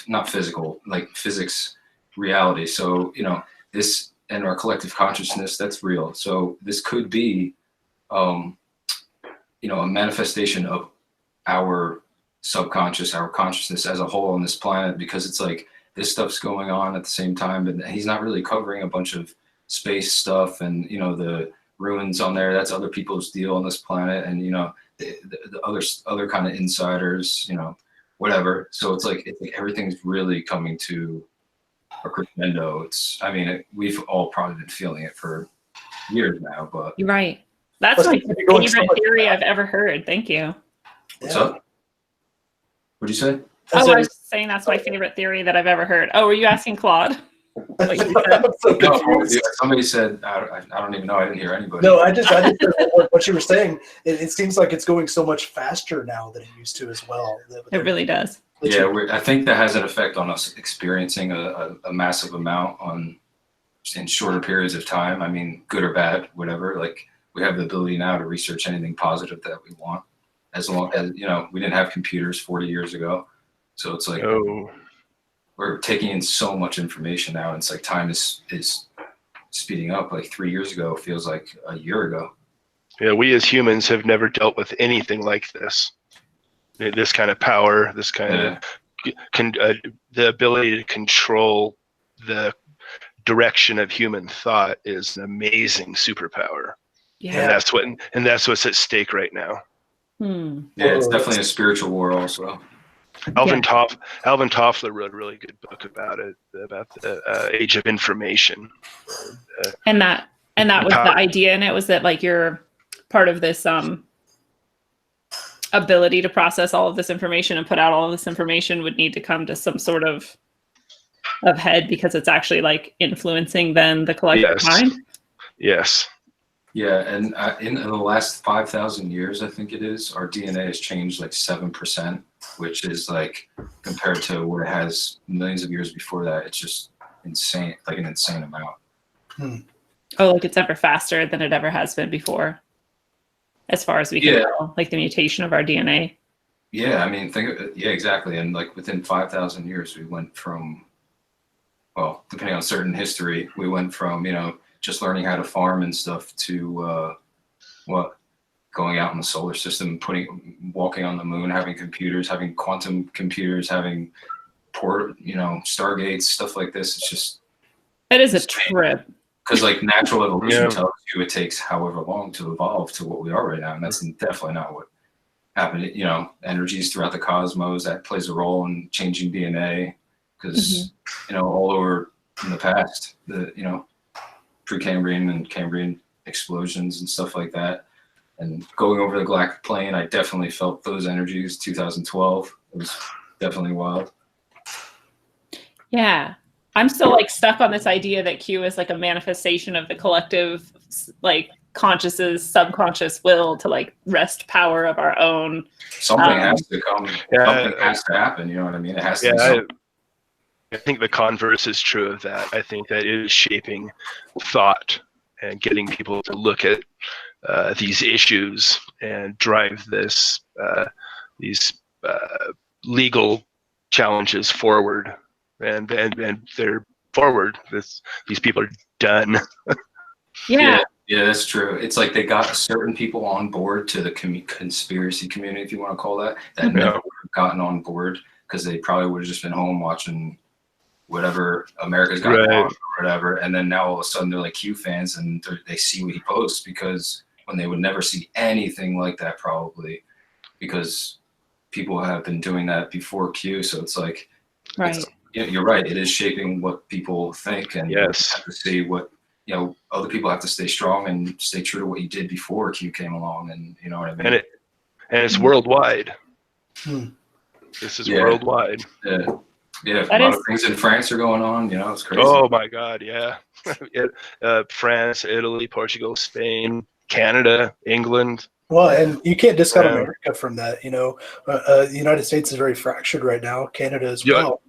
not physical, like physics reality. So, you know, this and our collective consciousness, that's real. So this could be, you know, a manifestation of our subconscious, our consciousness as a whole on this planet, because it's like this stuff's going on at the same time, but he's not really covering a bunch of space stuff and, you know, the ruins on there, that's other people's deal on this planet, and, you know, the other kind of insiders, you know, whatever. So it's like everything's really coming to a crescendo. I mean, we've all probably been feeling it for years now, but you're right. That's my favorite theory I've ever heard. Thank you. What's up? What'd you say? I was just saying that's my favorite theory that I've ever heard. Oh, were you asking Claude? What you said? No, somebody said, I don't even know. I didn't hear anybody. No, I just heard what you were saying. It seems like it's going so much faster now than it used to as well. It really does. Yeah, I think that has an effect on us experiencing a massive amount in shorter periods of time. I mean, good or bad, whatever. Like, we have the ability now to research anything positive that we want, as long as, you know, we didn't have computers 40 years ago. So it's like we're taking in so much information now, and it's like time is speeding up. Like 3 years ago feels like a year ago. Yeah, we as humans have never dealt with anything like this. This kind of power, this kind of the ability to control the direction of human thought is an amazing superpower. Yeah, and that's what's at stake right now. Yeah, it's definitely a spiritual war also. Alvin Toffler wrote a really good book about it, about the age of information. And that was the idea in it, was that like you're part of this ability to process all of this information and put out all of this information would need to come to some sort of head, because it's actually like influencing then the collective mind. Yes. Yeah, and in the last 5,000 years, I think it is, our DNA has changed like 7%, which is like, compared to what it has millions of years before that, it's just insane, like an insane amount. Oh, like it's ever faster than it ever has been before, as far as we can tell, like the mutation of our DNA. Yeah, I mean, exactly. And like within 5,000 years, we went from, well, depending on certain history, we went from, you know, just learning how to farm and stuff to going out in the solar system, walking on the moon, having computers, having quantum computers, having stargates, stuff like this. It's just, it is a trip. Because like natural evolution tells you it takes however long to evolve to what we are right now, and that's definitely not what happened. You know, energies throughout the cosmos, that plays a role in changing DNA, because you know, all over in the past, Precambrian and Cambrian explosions and stuff like that. And going over the galactic plane, I definitely felt those energies. 2012, it was definitely wild. Yeah, I'm still like stuck on this idea that Q is like a manifestation of the collective, like consciousness, subconscious will to like wrest power of our own. Something has to come. Something has to happen. You know what I mean? It has to be something. I think the converse is true of that. I think that it is shaping thought and getting people to look at these issues and drive these legal challenges forward. And they're forward. These people are done. Yeah. Yeah, that's true. It's like they got certain people on board to the conspiracy community, if you want to call that never would have gotten on board because they probably would have just been home watching whatever America's got on or whatever. And then now all of a sudden they're like Q fans and they see what he posts, because when they would never see anything like that probably, because people have been doing that before Q. So it's like, you're right. It is shaping what people think, and you have to see what, other people have to stay strong and stay true to what you did before Q came along, and you know what I mean? And it's worldwide. This is worldwide. Yeah, a lot of things in France are going on. It's crazy. Oh my God, yeah. France, Italy, Portugal, Spain, Canada, England. Well, and you can't discount America from that. The United States is very fractured right now. Canada as well.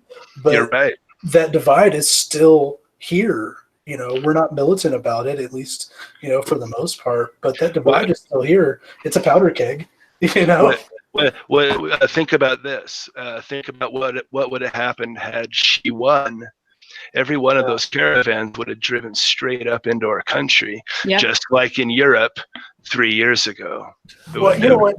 But you're right. That divide is still here. We're not militant about it, at least, for the most part. But that divide is still here. It's a powder keg. Think about this. Think about what would have happened had she won. Every one of those caravans would have driven straight up into our country, just like in Europe 3 years ago. Well, you know what?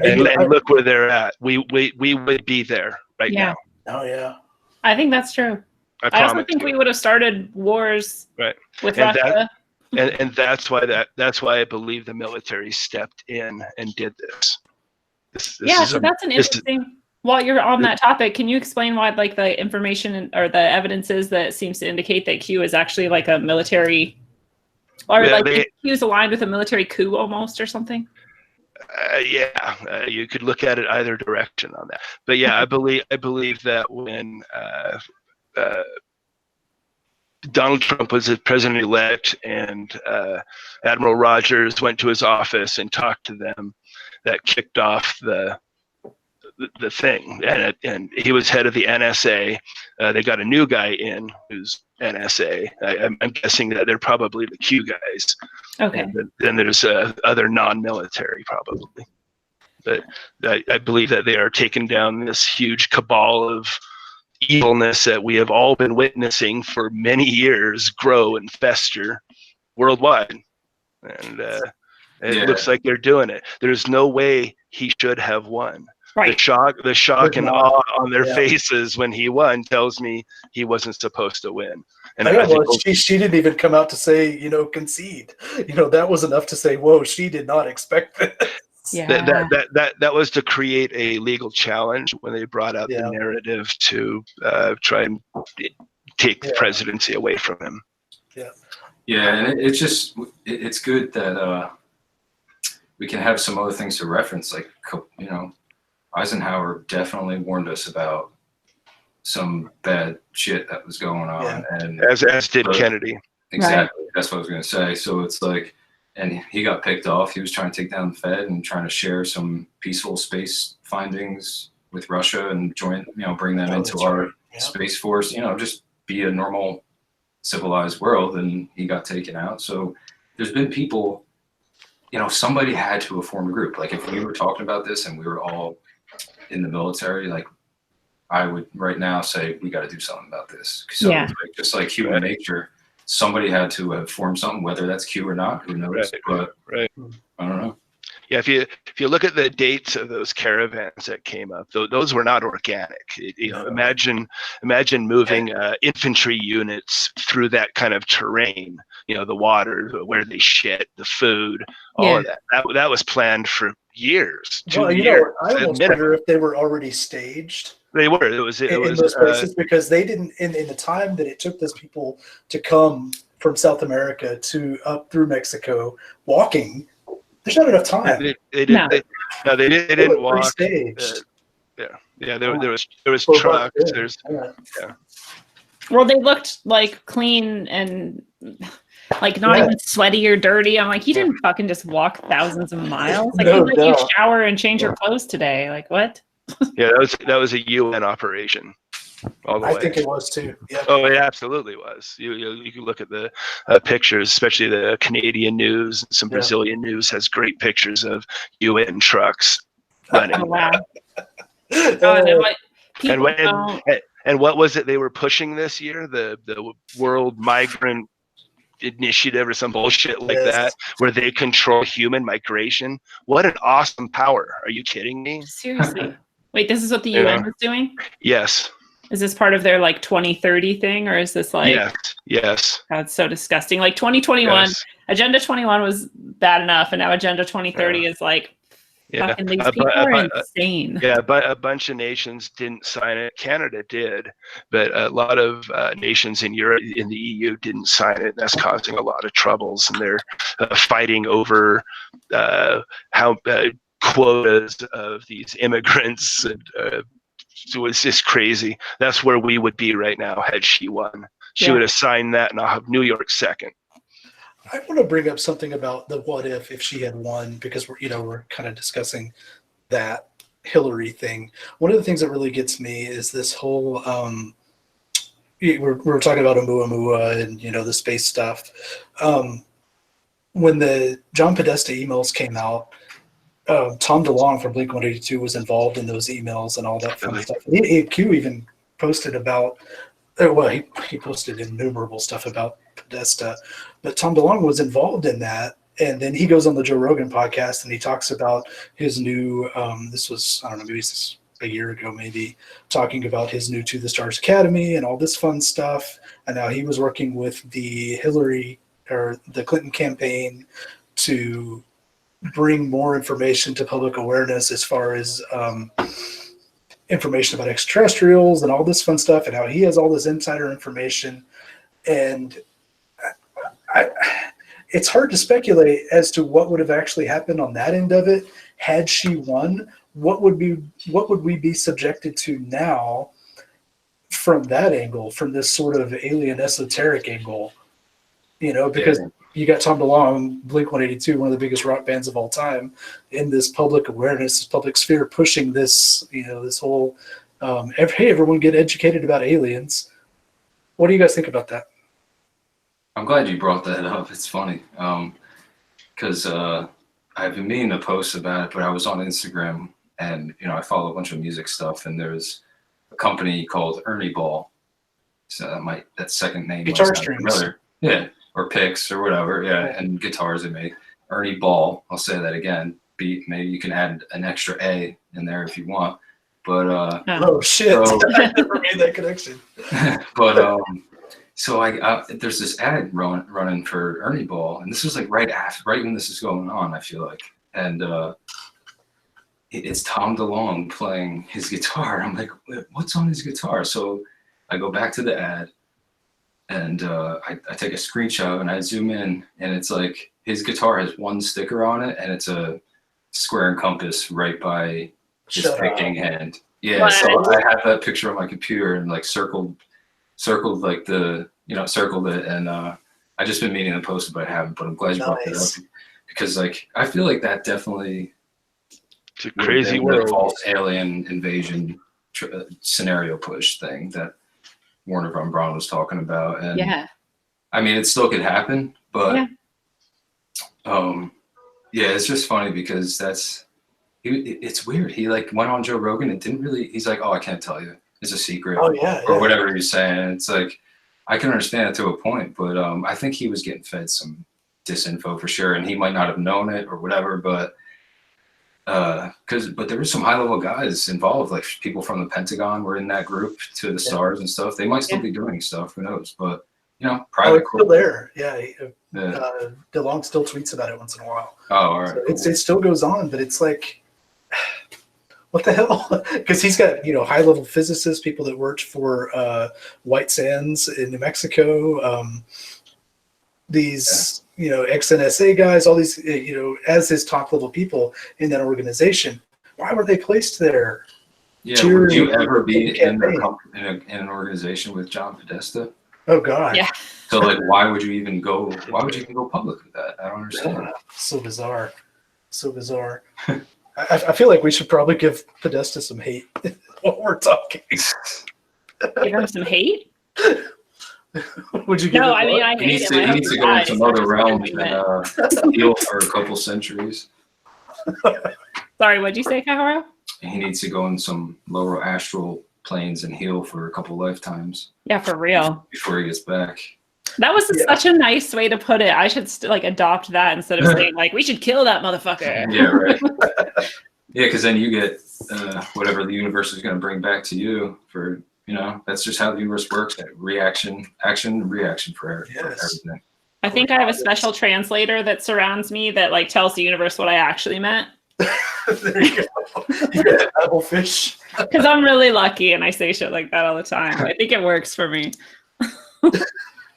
And look where they're at. We would be there right now. Oh yeah. I think that's true. I also think we would have started wars with Russia. And that's why I believe the military stepped in and did this. So that's an interesting. While you're on that topic, can you explain why, like, the information or the evidence is that seems to indicate that Q is actually like a military, or Q is aligned with a military coup almost, or something? You could look at it either direction on that. But yeah, I believe that when Donald Trump was the president-elect and Admiral Rogers went to his office and talked to them, that kicked off the thing, and he was head of the NSA. They got a new guy in who's NSA. I'm guessing that they're probably the Q guys. Okay. And then there's other non-military probably. But I believe that they are taking down this huge cabal of evilness that we have all been witnessing for many years grow and fester worldwide. And it looks like they're doing it. There's no way he should have won. Right. The shock and awe on their faces when he won tells me he wasn't supposed to win. And she didn't even come out to say, concede. That was enough to say, whoa, she did not expect this. Yeah. That was to create a legal challenge when they brought out the narrative to try and take the presidency away from him. Yeah, and it's good that we can have some other things to reference, like Eisenhower definitely warned us about some bad shit that was going on, and as did Kennedy. Exactly, that's what I was going to say. So it's like, and he got picked off. He was trying to take down the Fed and trying to share some peaceful space findings with Russia and bring them into our space force. Just be a normal, civilized world, and he got taken out. So there's been people. Somebody had to have formed a group. Like if we were talking about this and we were all in the military, like I would right now say we got to do something about this. So just like human nature, somebody had to have formed something, whether that's Q or not, who knows? But I don't know. Yeah, if you look at the dates of those caravans that came up, those were not organic. Imagine moving infantry units through that kind of terrain. The water, where they shit, the food, all of that. That was planned for years. 2 years. I almost wonder if they were already staged. They were. It was in those places, because they didn't in the time that it took those people to come from South America to up through Mexico walking. There's not enough time. They didn't walk. There was trucks. Well, they looked like clean and like not even sweaty or dirty. I'm like, you didn't fucking just walk thousands of miles. Like you shower and change your clothes today. Like what? Yeah, that was a UN operation. All the way. I think it was too. Yeah. Oh, it absolutely was. You can look at the pictures, especially the Canadian news. Some Brazilian news has great pictures of UN trucks running. Oh, wow. And what was it they were pushing this year? The World Migrant Initiative or some bullshit like that, where they control human migration. What an awesome power. Are you kidding me? Seriously. Wait, this is what the UN is doing? Yes. Is this part of their like 2030 thing, or is this like? Yes. That's so disgusting. Like 2021, Agenda 21 was bad enough, and now Agenda 2030 is like, fucking these people are insane. Yeah, but a bunch of nations didn't sign it. Canada did, but a lot of nations in Europe, in the EU, didn't sign it. That's causing a lot of troubles, and they're fighting over how quotas of these immigrants. So it's just crazy. That's where we would be right now had she won. She would have signed that, and I'll have New York second. I want to bring up something about the what if she had won, because we're kind of discussing that Hillary thing. One of the things that really gets me is this whole we're talking about Oumuamua and the space stuff. When the John Podesta emails came out, Tom DeLonge from Blink-182 was involved in those emails and all that fun stuff. Q even posted about, he posted innumerable stuff about Podesta, but Tom DeLonge was involved in that. And then he goes on the Joe Rogan podcast and he talks about his new, this was, I don't know, maybe it's a year ago, maybe, talking about his new To the Stars Academy and all this fun stuff. And now he was working with the Clinton campaign to bring more information to public awareness as far as information about extraterrestrials and all this fun stuff, and how he has all this insider information. And it's hard to speculate as to what would have actually happened on that end of it had she won. What would we be subjected to now from that angle, from this sort of alien esoteric angle? Because you got Tom DeLonge, Blink-182, one of the biggest rock bands of all time, in this public awareness, this public sphere, pushing this, this whole, hey, everyone get educated about aliens. What do you guys think about that? I'm glad you brought that up. It's funny, because I've been meaning to post about it, but I was on Instagram, and I follow a bunch of music stuff, and there's a company called Ernie Ball. So that second name. Guitar strings. Yeah. Or picks or whatever, and guitars they make. Ernie Ball, I'll say that again. Maybe you can add an extra A in there if you want. But oh shit, I never made that connection. But so there's this ad running for Ernie Ball, and this was like right when this is going on, I feel like, and it's Tom DeLonge playing his guitar. I'm like, what's on his guitar? So I go back to the ad. And I take a screenshot and I zoom in, and it's like his guitar has one sticker on it, and it's a square and compass right by his picking hand. Yeah, so I have that picture on my computer and like circled like circled it, and I just been meaning to post it, but I haven't. But I'm glad you brought that up, because like I feel like that definitely it's a crazy world, false alien invasion scenario push thing that Warner von Braun was talking about. And I mean, it still could happen, but it's just funny because it's weird. He like went on Joe Rogan and didn't really, he's like, oh, I can't tell you, it's a secret, or whatever he's saying. It's like, I can understand it to a point, but I think he was getting fed some disinfo for sure, and he might not have known it or whatever, but but there were some high-level guys involved, like people from the Pentagon were in that group, To the Stars and stuff. They might still be doing stuff, who knows? But private. It's still there. DeLonge still tweets about it once in a while. Oh, all right. So it still goes on, but it's like, what the hell? Because he's got high-level physicists, people that worked for White Sands in New Mexico. These ex-NSA guys, all these, as his top-level people in that organization. Why were they placed there? Yeah, would you ever be in an organization with John Podesta? Oh, God. Yeah. So, like, why would you even go public with that? I don't understand. So bizarre. So bizarre. I feel like we should probably give Podesta some hate while we're talking. Give him some hate? Would you give I mean, I hate him. He needs to go into another realm and heal for a couple centuries. Sorry, what'd you say, Kaharo? He needs to go in some lower astral planes and heal for a couple lifetimes. Yeah, for real. Before he gets back. That was such a nice way to put it. I should like adopt that instead of saying like we should kill that motherfucker. Yeah, right. Yeah, because then you get whatever the universe is going to bring back to you for, that's just how the universe works. Reaction, action, reaction for everything. I think I have a special translator that surrounds me that like tells the universe what I actually meant. There you go. You got an apple fish. Because I'm really lucky and I say shit like that all the time. I think it works for me.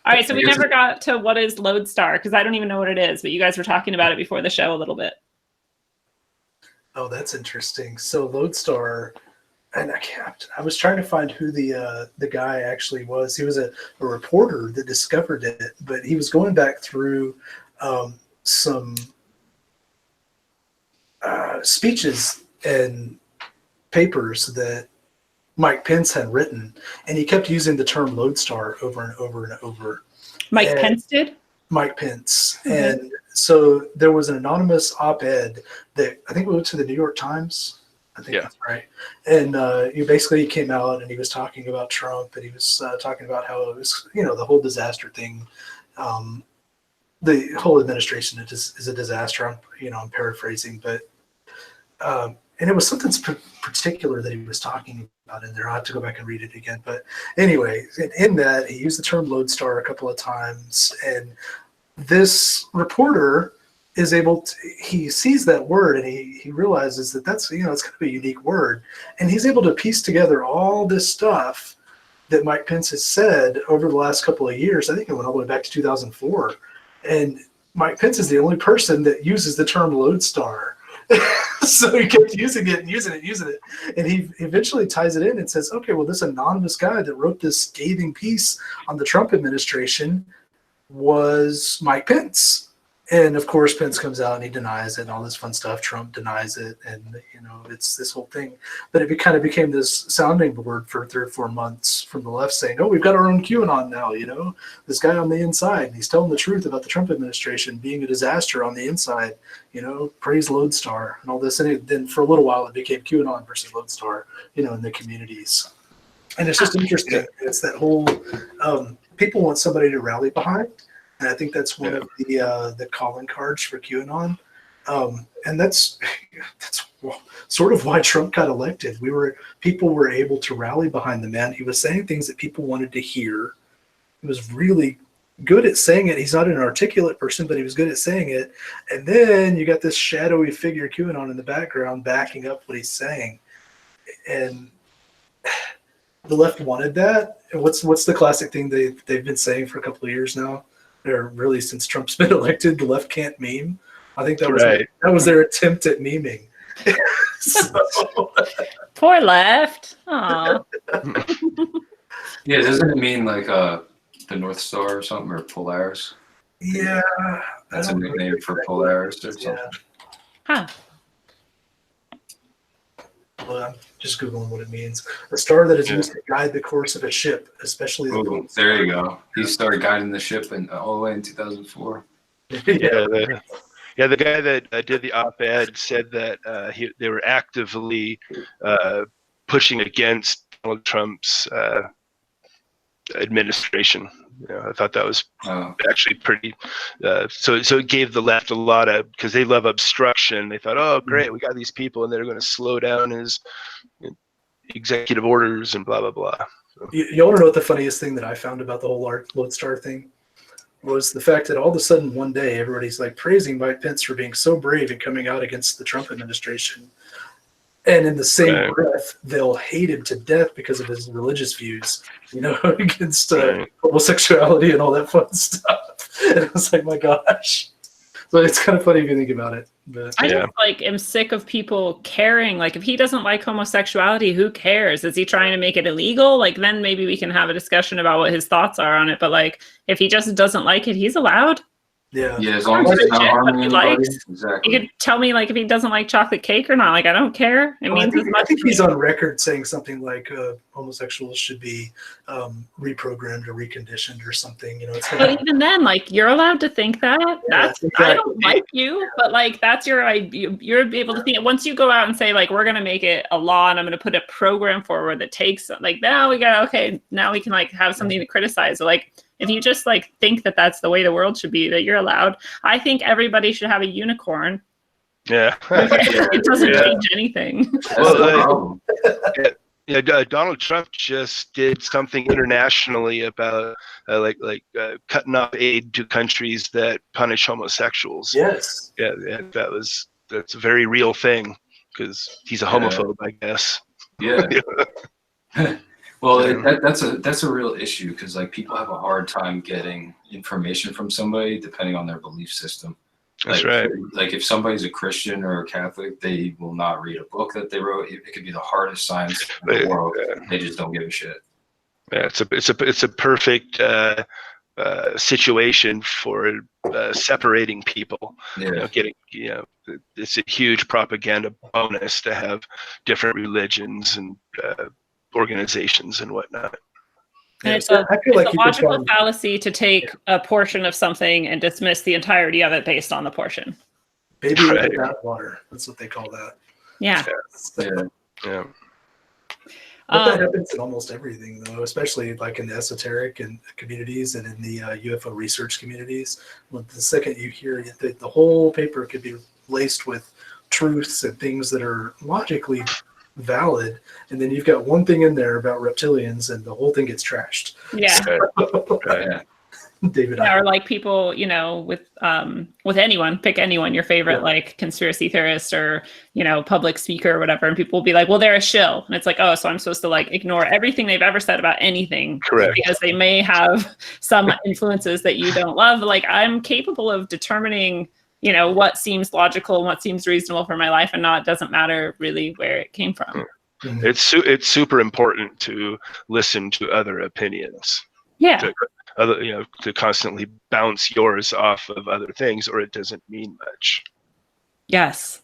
All right, so we never got to what is Lodestar, because I don't even know what it is, but you guys were talking about it before the show a little bit. Oh, that's interesting. So Lodestar, and I was trying to find who the guy actually was. He was a reporter that discovered it, but he was going back through some speeches and papers that Mike Pence had written, and he kept using the term Lodestar over and over and over. Mike Pence did? Mike Pence. Mm-hmm. And so there was an anonymous op-ed that I think went to the New York Times. I think that's right. And he came out and he was talking about Trump, and he was talking about how it was, the whole disaster thing. The whole administration is a disaster. I'm paraphrasing, but and it was something particular that he was talking about in there. I'll have to go back and read it again. But anyway, in that, he used the term Lodestar a couple of times. And this reporter is able to, he sees that word and he realizes that that's, it's kind of a unique word. And he's able to piece together all this stuff that Mike Pence has said over the last couple of years. I think it went all the way back to 2004. And Mike Pence is the only person that uses the term Lodestar. So he kept using it, and he eventually ties it in and says, okay, well, this anonymous guy that wrote this scathing piece on the Trump administration was Mike Pence. And of course, Pence comes out and he denies it and all this fun stuff. Trump denies it, and it's this whole thing. But it kind of became this sounding board for 3 or 4 months from the left, saying, "Oh, we've got our own QAnon now." This guy on the inside, and he's telling the truth about the Trump administration being a disaster on the inside. Praise Lodestar and all this. And then for a little while, it became QAnon versus Lodestar, in the communities. And it's just interesting. It's that whole people want somebody to rally behind. And I think that's one of the calling cards for QAnon, and that's sort of why Trump got elected. People were able to rally behind the man. He was saying things that people wanted to hear. He was really good at saying it. He's not an articulate person, but he was good at saying it. And then you got this shadowy figure QAnon in the background backing up what he's saying, and the left wanted that. And what's the classic thing they've been saying for a couple of years now? Or really since Trump's been elected, the left can't meme. I think that was their attempt at memeing. Poor left. Aww. Yeah, doesn't it mean like the North Star or something, or Polaris? Yeah. That's a nickname for Polaris or something. Huh. Well, I'm just Googling what it means. A star that is used to guide the course of a ship, especially the Ooh, there you go. He started guiding the ship all the way in 2004. The guy that did the op-ed said that they were actively pushing against Donald Trump's administration. I thought that was actually pretty. So it gave the left a lot of, because they love obstruction. They thought, oh, great, we got these people, and they're going to slow down his executive orders and blah blah blah. So. You want to know what the funniest thing that I found about the whole Lodestar thing was? The fact that all of a sudden one day everybody's like praising Mike Pence for being so brave and coming out against the Trump administration. And in the same breath, they'll hate him to death because of his religious views, against homosexuality and all that fun stuff. And it was like, my gosh. So it's kind of funny if you think about it. But, I just am sick of people caring. Like, if he doesn't like homosexuality, who cares? Is he trying to make it illegal? Like, then maybe we can have a discussion about what his thoughts are on it. But if he just doesn't like it, he's allowed. Yeah. Yeah, as long as it's not harming anybody. Exactly. You could tell me like if he doesn't like chocolate cake or not. Like I don't care. It means as much. I think he's on record saying something like homosexuals should be reprogrammed or reconditioned or something. You know, it's but even then, like you're allowed to think that. That's exactly. I don't like you, but like that's your idea. You're able to think it. Once you go out and say like we're gonna make it a law and I'm gonna put a program forward that takes like now we got okay now we can like have something to criticize. Like if you just like think that that's the way the world should be, that you're allowed. I think everybody should have a unicorn. Yeah. It doesn't change anything. Well, Donald Trump just did something internationally about cutting off aid to countries that punish homosexuals. Yes. Yeah, that's a very real thing because he's a homophobe, I guess. Yeah. Well, that's a real issue because like people have a hard time getting information from somebody depending on their belief system. That's right. Like if somebody's a Christian or a Catholic, they will not read a book that they wrote. It could be the hardest science in the world. They just don't give a shit. Yeah, it's a perfect situation for separating people. Yeah. It's a huge propaganda bonus to have different religions and organizations and whatnot. And it's a logical fallacy to take a portion of something and dismiss the entirety of it based on the portion. Baby with the bathwater. That's what they call that. Yeah. Yeah. But that happens in almost everything, though, especially like in the esoteric and communities and in the UFO research communities. When the second you hear it, the whole paper could be laced with truths and things that are logically valid, and then you've got one thing in there about reptilians, and the whole thing gets trashed. Yeah. David. Yeah, or like people, with anyone, pick anyone, your favorite like conspiracy theorist or public speaker or whatever, and people will be like, well, they're a shill, and it's like, oh, so I'm supposed to like ignore everything they've ever said about anything, correct? Because they may have some influences that you don't love. Like I'm capable of determining what seems logical and what seems reasonable for my life, and it doesn't matter really where it came from. Mm-hmm. It's super important to listen to other opinions. Yeah. To constantly bounce yours off of other things, or it doesn't mean much. Yes.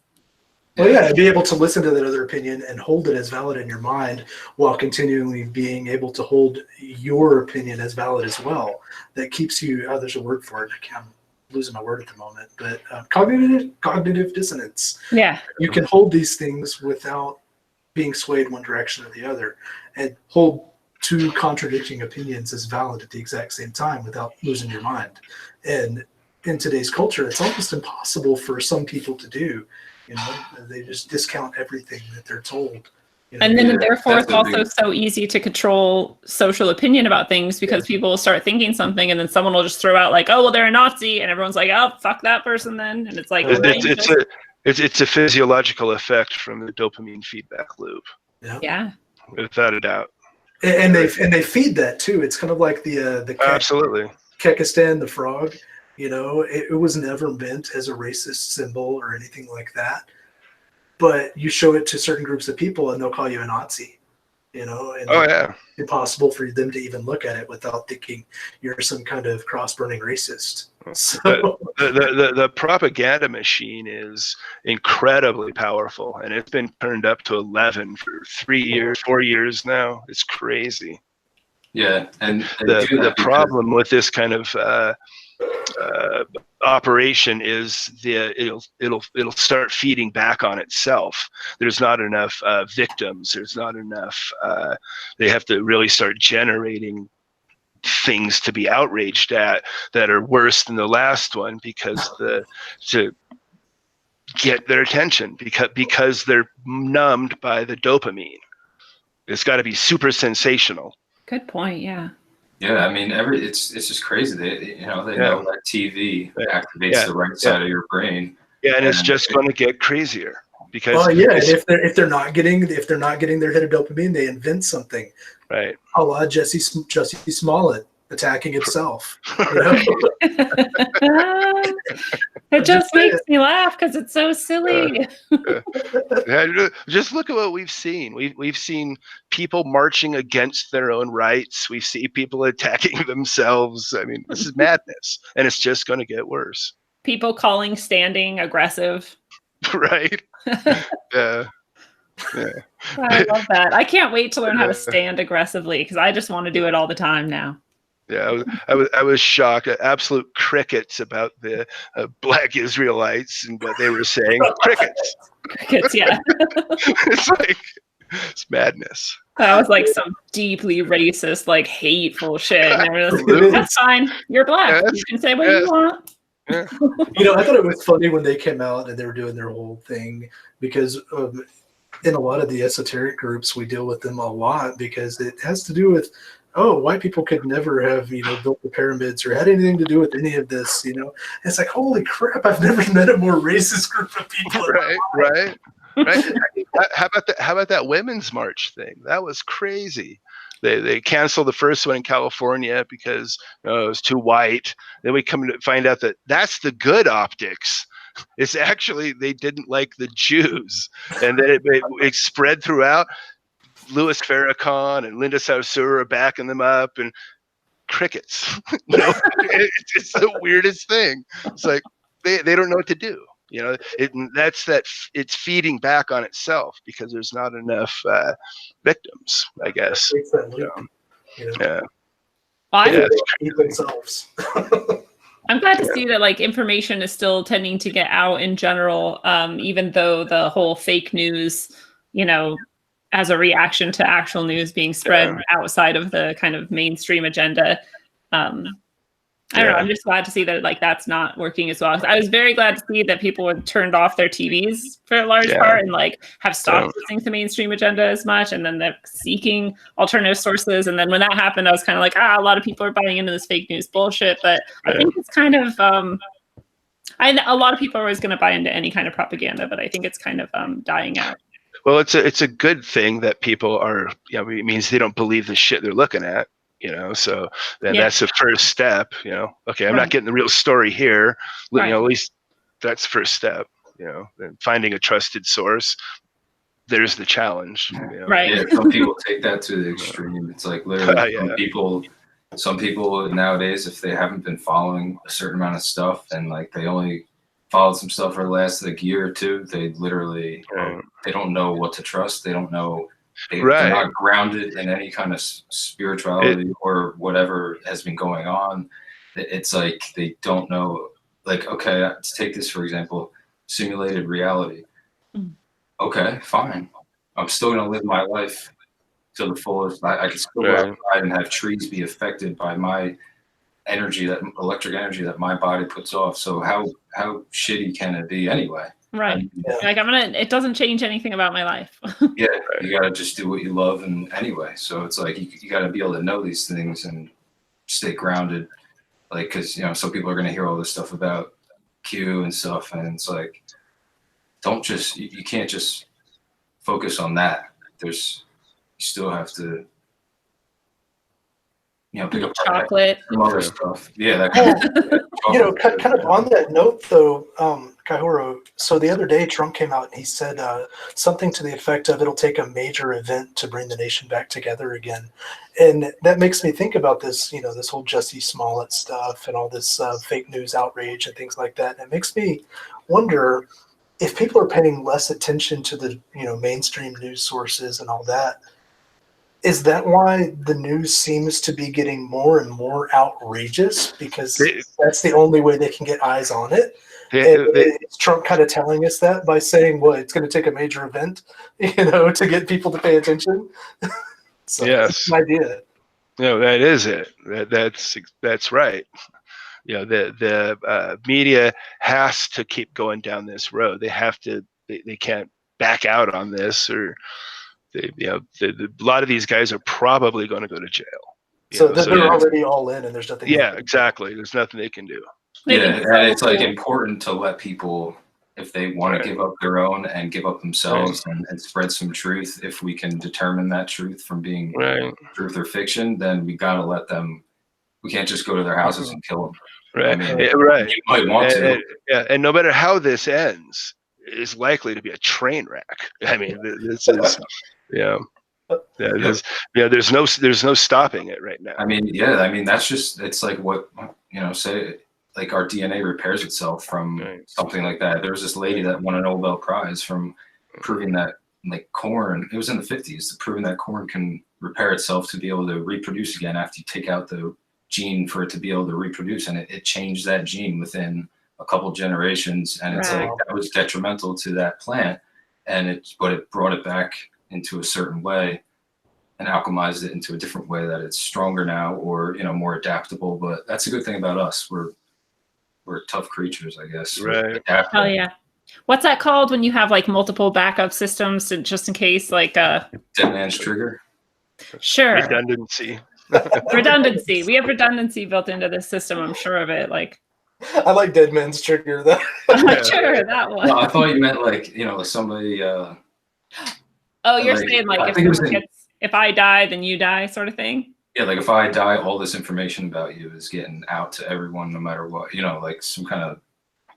Well, yeah, be able to listen to that other opinion and hold it as valid in your mind while continually being able to hold your opinion as valid as well. That keeps you, there's a word for it. I'm losing my word at the moment, but cognitive dissonance. Yeah. You can hold these things without being swayed one direction or the other, and hold two contradicting opinions as valid at the exact same time without losing your mind. And in today's culture, it's almost impossible for some people to do. They just discount everything that they're told. And then therefore it's also so easy to control social opinion about things because people will start thinking something and then someone will just throw out like, oh, well, they're a Nazi, and everyone's like, oh, fuck that person then. And it's like, it's a physiological effect from the dopamine feedback loop. Yeah. Without a doubt. And they feed that too. It's kind of like the absolutely Kekistan, the frog. It was never meant as a racist symbol or anything like that. But you show it to certain groups of people, and they'll call you a Nazi. And impossible for them to even look at it without thinking you're some kind of cross-burning racist. So the propaganda machine is incredibly powerful, and it's been turned up to 11 for 4 years now. It's crazy. Yeah, and the problem with this kind of operation is it'll start feeding back on itself. There's not enough victims. There's not enough. They have to really start generating things to be outraged at that are worse than the last one because to get their attention because they're numbed by the dopamine. It's got to be super sensational. Good point. Yeah. Yeah, I mean, it's just crazy. They know that TV activates the right side of your brain. Yeah, and it's just going to get crazier because if they're not getting their hit of dopamine, they invent something. Right. A la Jussie Smollett attacking itself. It just makes me laugh because it's so silly. Just look at what we've seen. We've seen people marching against their own rights. We see people attacking themselves. I mean, this is madness, and it's just going to get worse. People calling standing aggressive. Right? Yeah. I love that. I can't wait to learn how to stand aggressively because I just want to do it all the time now. Yeah, I was shocked. Absolute crickets about the Black Israelites and what they were saying. Crickets. Crickets, yeah. It's madness. That was like some deeply racist, like hateful shit. And like, that's fine. You're Black. You can say what you want. Yeah. I thought it was funny when they came out and they were doing their whole thing because in a lot of the esoteric groups, we deal with them a lot because it has to do with, white people could never have, built the pyramids or had anything to do with any of this, It's like, holy crap, I've never met a more racist group of people. Right. How about that women's march thing? That was crazy. They canceled the first one in California because it was too white. Then we come to find out that that's the good optics. It's actually they didn't like the Jews, and then it spread throughout. Louis Farrakhan and Linda Sarsour are backing them up, and crickets. It's the weirdest thing. It's like they don't know what to do. It's feeding back on itself because there's not enough victims, I guess. Yeah. Themselves. I'm glad to see that like information is still tending to get out in general, even though the whole fake news, as a reaction to actual news being spread outside of the kind of mainstream agenda. I don't know. I'm just glad to see that like that's not working as well. I was very glad to see that people had turned off their TVs for a large part and like have stopped listening to the mainstream agenda as much, and then they're seeking alternative sources. And then when that happened, I was kind of like, a lot of people are buying into this fake news bullshit. But I think it's kind of a lot of people are always going to buy into any kind of propaganda, but I think it's kind of dying out. Well, it's a good thing that people are. It means they don't believe the shit they're looking at. So that's the first step. Okay, I'm not getting the real story here. At least that's the first step. And finding a trusted source. There's the challenge. Right. Yeah, some people take that to the extreme. It's like literally some people nowadays, if they haven't been following a certain amount of stuff and like they only followed some stuff for the last like year or two, they literally they don't know what to trust. They don't know. They're not grounded in any kind of spirituality or whatever has been going on. It's like they don't know. Like, okay, let's take this for example, simulated reality. Okay, fine. I'm still gonna live my life to the fullest. I can still go outside and have trees be affected by my energy, that electric energy that my body puts off. So how shitty can it be anyway? Right. Like it doesn't change anything about my life. Yeah. You got to just do what you love. And anyway, so it's like, you got to be able to know these things and stay grounded. Like, cause some people are going to hear all this stuff about Q and stuff. And it's like, you can't just focus on that. You still have to, pick up chocolate, some other stuff. Yeah. Kind of on that note though, Kaihoro, so the other day Trump came out and he said something to the effect of it'll take a major event to bring the nation back together again. And that makes me think about this, this whole Jussie Smollett stuff and all this fake news outrage and things like that. And it makes me wonder if people are paying less attention to the, mainstream news sources and all that. Is that why the news seems to be getting more and more outrageous? Because that's the only way they can get eyes on it. Is Trump kind of telling us that by saying, well, it's going to take a major event, to get people to pay attention? So yes. That's an idea. That is it. That's right. The media has to keep going down this road. They have to. They can't back out on this, or a lot of these guys are probably going to go to jail. So they're already all in, and there's nothing. Yeah, exactly. There's nothing they can do. Yeah, and it's like important to let people, if they want to give up their own and give up themselves and spread some truth, if we can determine that truth from being truth or fiction, then we got to let them. We can't just go to their houses and kill them. Right. I mean, Right. you might want to. Yeah. And no matter how this ends, it's likely to be a train wreck. I mean, this is, yeah. Yeah, there's no stopping it right now. I mean, yeah, I mean, that's just, it's like what, say, like our DNA repairs itself from something like that. There was this lady that won a Nobel Prize from proving that, like, corn, it was in the 50s, proving that corn can repair itself to be able to reproduce again after you take out the gene for it to be able to reproduce. And it changed that gene within a couple generations. And it's like, that was detrimental to that plant. But it brought it back into a certain way and alchemized it into a different way that it's stronger now, or more adaptable. But that's a good thing about us. We're tough creatures, I guess. Right. Oh yeah. What's that called when you have like multiple backup systems to, just in case, like dead man's trigger? Sure. Redundancy. Redundancy. We have redundancy built into this system. I'm sure of it. Like, I like dead man's trigger. Sure, that one. No, I thought you meant like somebody. Oh, you're saying like if I die, then you die, sort of thing. Yeah, like if I die, all this information about you is getting out to everyone, no matter what. Like some kind of.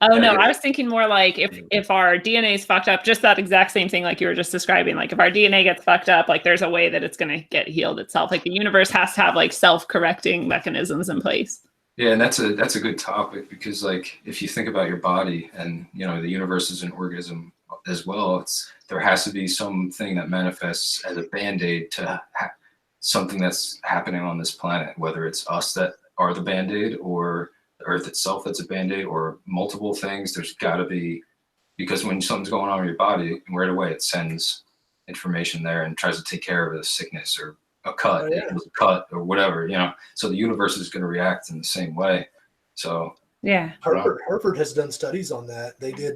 Oh no, I was thinking more like if our DNA is fucked up, just that exact same thing like you were just describing. Like if our DNA gets fucked up, like there's a way that it's going to get healed itself. Like the universe has to have like self-correcting mechanisms in place. Yeah, and that's a good topic, because like if you think about your body and the universe is an organism as well, there has to be something that manifests as a band-aid to something that's happening on this planet, whether it's us that are the band-aid or the earth itself that's a band-aid, or multiple things. There's got to be, because when something's going on in your body, right away it sends information there and tries to take care of a sickness or a cut, or whatever, so the universe is going to react in the same way. So yeah, Harvard has done studies on that. They did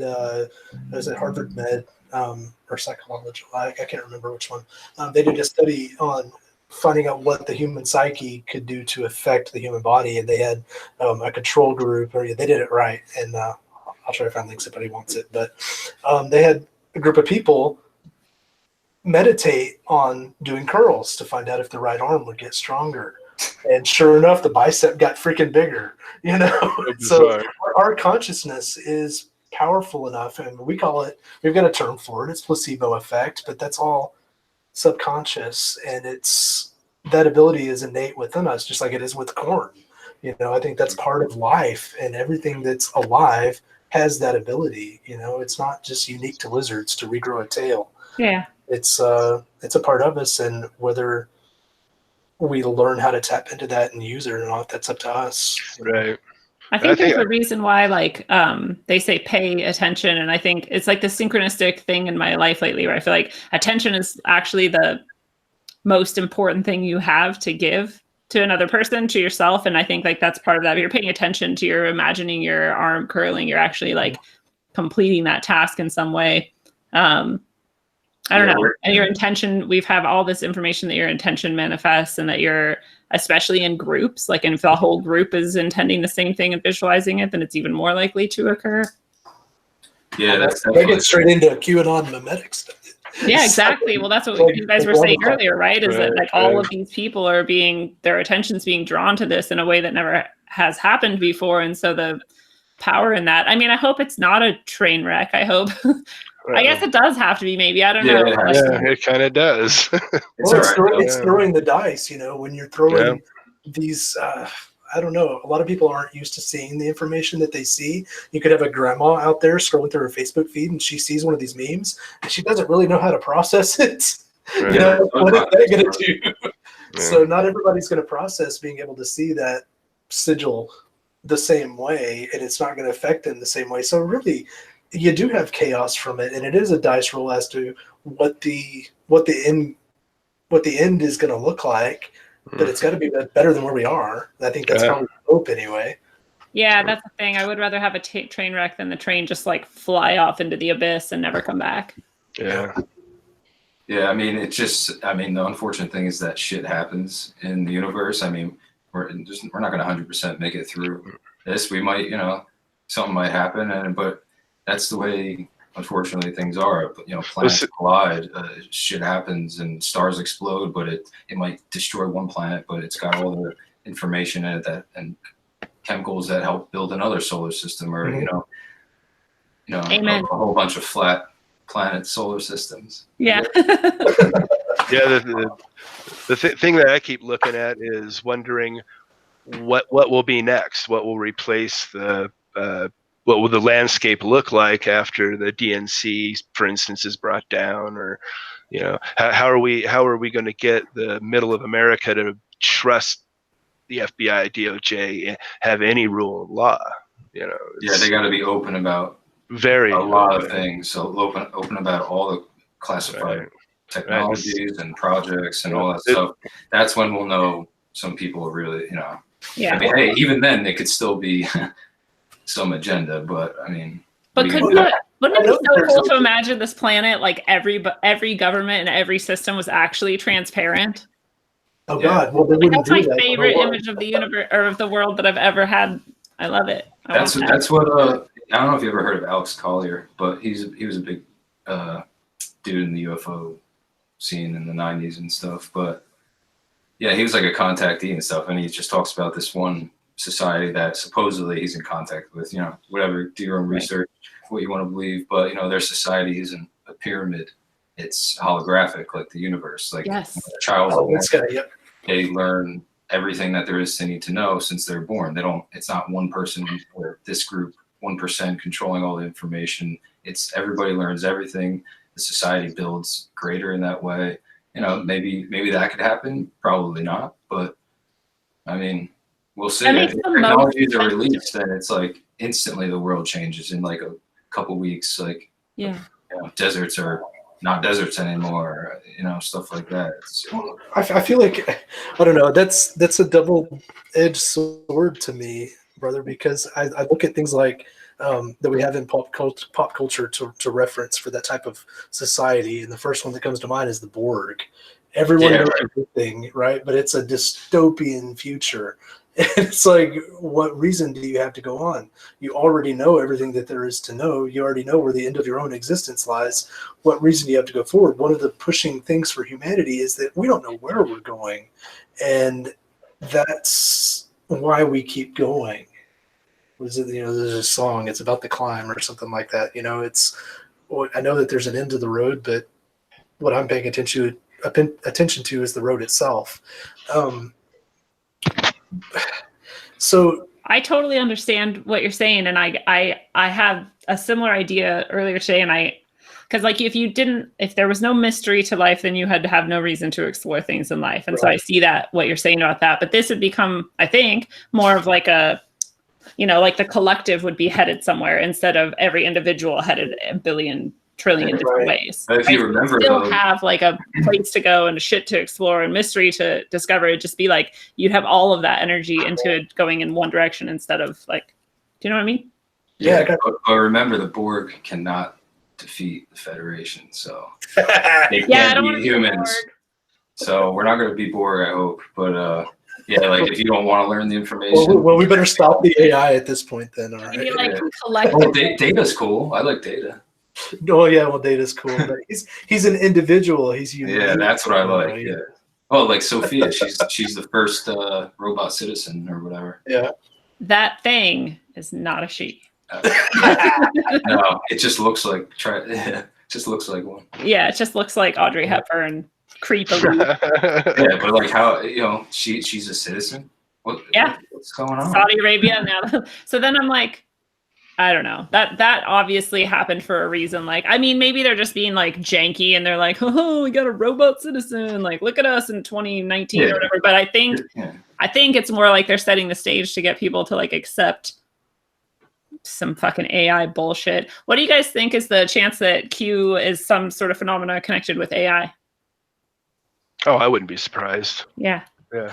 was it Harvard Med or psychology, I can't remember which one. They did a study on finding out what the human psyche could do to affect the human body, and they had a control group, or they did it right, and I'll try to find links if anybody wants it, but they had a group of people meditate on doing curls to find out if the right arm would get stronger, and sure enough the bicep got freaking bigger. So our consciousness is powerful enough, and we've got a term for it, it's placebo effect, but that's all subconscious, and that ability is innate within us, just like it is with corn. I think that's part of life, and everything that's alive has that ability. It's not just unique to lizards to regrow a tail. Yeah, it's a part of us, and whether we learn how to tap into that and use it or not, that's up to us. Right. I think there's a reason why, like, they say pay attention, and I think it's like the synchronistic thing in my life lately, where I feel like attention is actually the most important thing you have to give to another person, to yourself, and I think like that's part of that. If you're paying attention to your imagining your arm curling, you're actually like completing that task in some way. I don't know. And your intention, we've have all this information that your intention manifests, and that you're, especially in groups, like, and if the whole group is intending the same thing and visualizing it, then it's even more likely to occur. Yeah, that's they get straight into QAnon mimetic stuff. Yeah, exactly. Well, that's what you guys were saying earlier, right? Is that like all of these people are their attention's being drawn to this in a way that never has happened before. And so the power in that, I mean, I hope it's not a train wreck. I hope. I guess it does have to be, maybe. I don't know. Yeah, it kind of does. It's throwing the dice, when you're throwing these, I don't know, a lot of people aren't used to seeing the information that they see. You could have a grandma out there scrolling through her Facebook feed, and she sees one of these memes, and she doesn't really know how to process it. What is that going to do? Yeah. So not everybody's going to process being able to see that sigil the same way, and it's not going to affect them the same way. So really, you do have chaos from it, and it is a dice roll as to what the end is going to look like. But it's got to be better than where we are. I think that's probably the hope anyway. Yeah, that's the thing. I would rather have a train wreck than the train just like fly off into the abyss and never come back. Yeah. Yeah, I mean, the unfortunate thing is that shit happens in the universe. I mean, we're not going to 100% make it through this. We might, something might happen, but that's the way, unfortunately, things are. Planets collide, shit happens, and stars explode. But it might destroy one planet, but it's got all the information in it and chemicals that help build another solar system, or Amen. a whole bunch of flat planet solar systems. Yeah. Yeah, the thing that I keep looking at is wondering what will be next. What will replace the what will the landscape look like after the DNC, for instance, is brought down? Or, how are we going to get the middle of America to trust the FBI, DOJ, have any rule of law? Yeah, they got to be open about a lot of things. So open about all the classified technologies and projects and all that stuff. That's when we'll know some people are really, Yeah. I mean, hey, even then it could still be some agenda, but I mean. But wouldn't it be so cool to imagine this planet, like every government and every system was actually transparent? Oh God! Well, that's my favorite image of the universe or of the world that I've ever had. I love it. That's what. I don't know if you ever heard of Alex Collier, but he was a big dude in the UFO scene in the '90s and stuff. But yeah, he was like a contactee and stuff, and he just talks about this one society that supposedly he's in contact with. Whatever, do your own research, what you want to believe, but their society isn't a pyramid. It's holographic, like the universe. Like yes. a child's yep. They learn everything that there is to need to know since they're born. It's not one person or this group, 1% controlling all the information. It's everybody learns everything. The society builds greater in that way. Maybe that could happen. Probably not, but I mean, we'll see. If technologies are released, then it's like instantly the world changes in like a couple weeks. Like, deserts are not deserts anymore, stuff like that. I feel like, I don't know, that's a double-edged sword to me, brother, because I look at things like that we have in pop culture to reference for that type of society, and the first one that comes to mind is the Borg. Everyone knows everything, right? But it's a dystopian future. And it's like, what reason do you have to go on? You already know everything that there is to know. You already know where the end of your own existence lies. What reason do you have to go forward? One of the pushing things for humanity is that we don't know where we're going. And that's why we keep going. There's a song, it's about the climb or something like that. I know that there's an end to the road, but what I'm paying attention to is the road itself. So I totally understand what you're saying, and I have a similar idea earlier today, and because like if there was no mystery to life, then you had to have no reason to explore things in life, and so I see that what you're saying about that. But this would become, I think, more of like a, like the collective would be headed somewhere instead of every individual headed a billion trillion different ways. But if you remember, still have like a place to go and a shit to explore and mystery to discover. It'd just be like you have all of that energy into it going in one direction instead of like, do you know what I mean? Yeah, but remember, the Borg cannot defeat the Federation, so they can't be humans. So we're not going to be Borg, I hope. But like if you don't want to learn the information, well, we better stop the AI at this point then. All right. Collective. Data's cool. I like Data. Oh yeah, well, Data's cool, but he's an individual. He's unique. Yeah, that's what I like. Yeah. Oh, like Sophia, she's the first robot citizen or whatever. Yeah. That thing is not a she. No, it just looks like just looks like one. Yeah, it just looks like Audrey Hepburn creepily. Yeah, but like how she's a citizen. What's going on? Saudi Arabia now. So then I'm like, I don't know. That obviously happened for a reason. Like, I mean, maybe they're just being like janky and they're like, oh, we got a robot citizen. Like, look at us in 2019 or whatever. But I think it's more like they're setting the stage to get people to like accept some fucking AI bullshit. What do you guys think is the chance that Q is some sort of phenomena connected with AI? Oh, I wouldn't be surprised. Yeah. Yeah,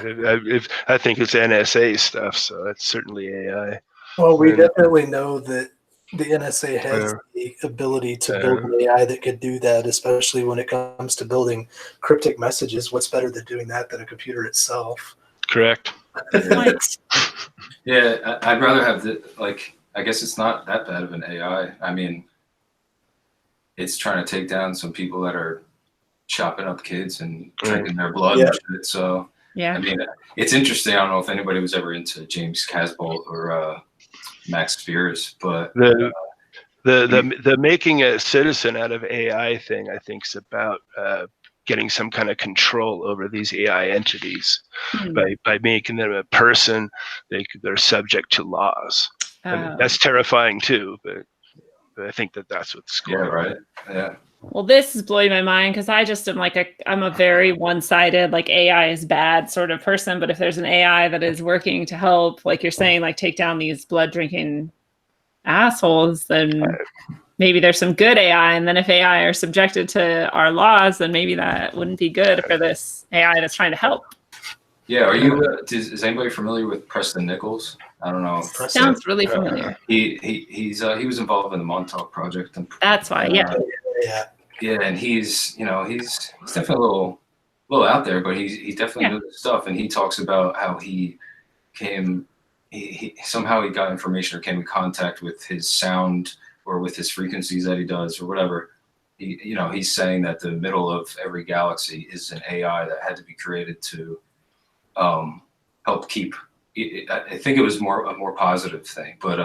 I think it's NSA stuff, so that's certainly AI. Well, we definitely know that the NSA has the ability to build an AI that could do that, especially when it comes to building cryptic messages. What's better than doing that than a computer itself? Correct. Yeah, I'd rather have I guess it's not that bad of an AI. I mean, it's trying to take down some people that are chopping up kids and drinking their blood and shit. So Yeah. I mean, it's interesting. I don't know if anybody was ever into James Casbolt or Max Spears, but the making a citizen out of AI thing, I think, is about getting some kind of control over these AI entities by making them a person. They're subject to laws. And that's terrifying too, but I think that's what's going on. Yeah, right. Yeah. Well, this is blowing my mind because I just am like I'm a very one-sided, like AI is bad sort of person. But if there's an AI that is working to help, like you're saying, like take down these blood drinking assholes, then maybe there's some good AI. And then if AI are subjected to our laws, then maybe that wouldn't be good for this AI that's trying to help. Yeah. Are you? Is anybody familiar with Preston Nichols? I don't know. Sounds really familiar. He was involved in the Montauk Project. And, that's why. Yeah, and he's definitely a little out there, but he definitely knows his stuff. And he talks about how he somehow he got information or came in contact with his sound or with his frequencies that he does or whatever. He's saying that the middle of every galaxy is an AI that had to be created to help keep. I think it was a more positive thing, but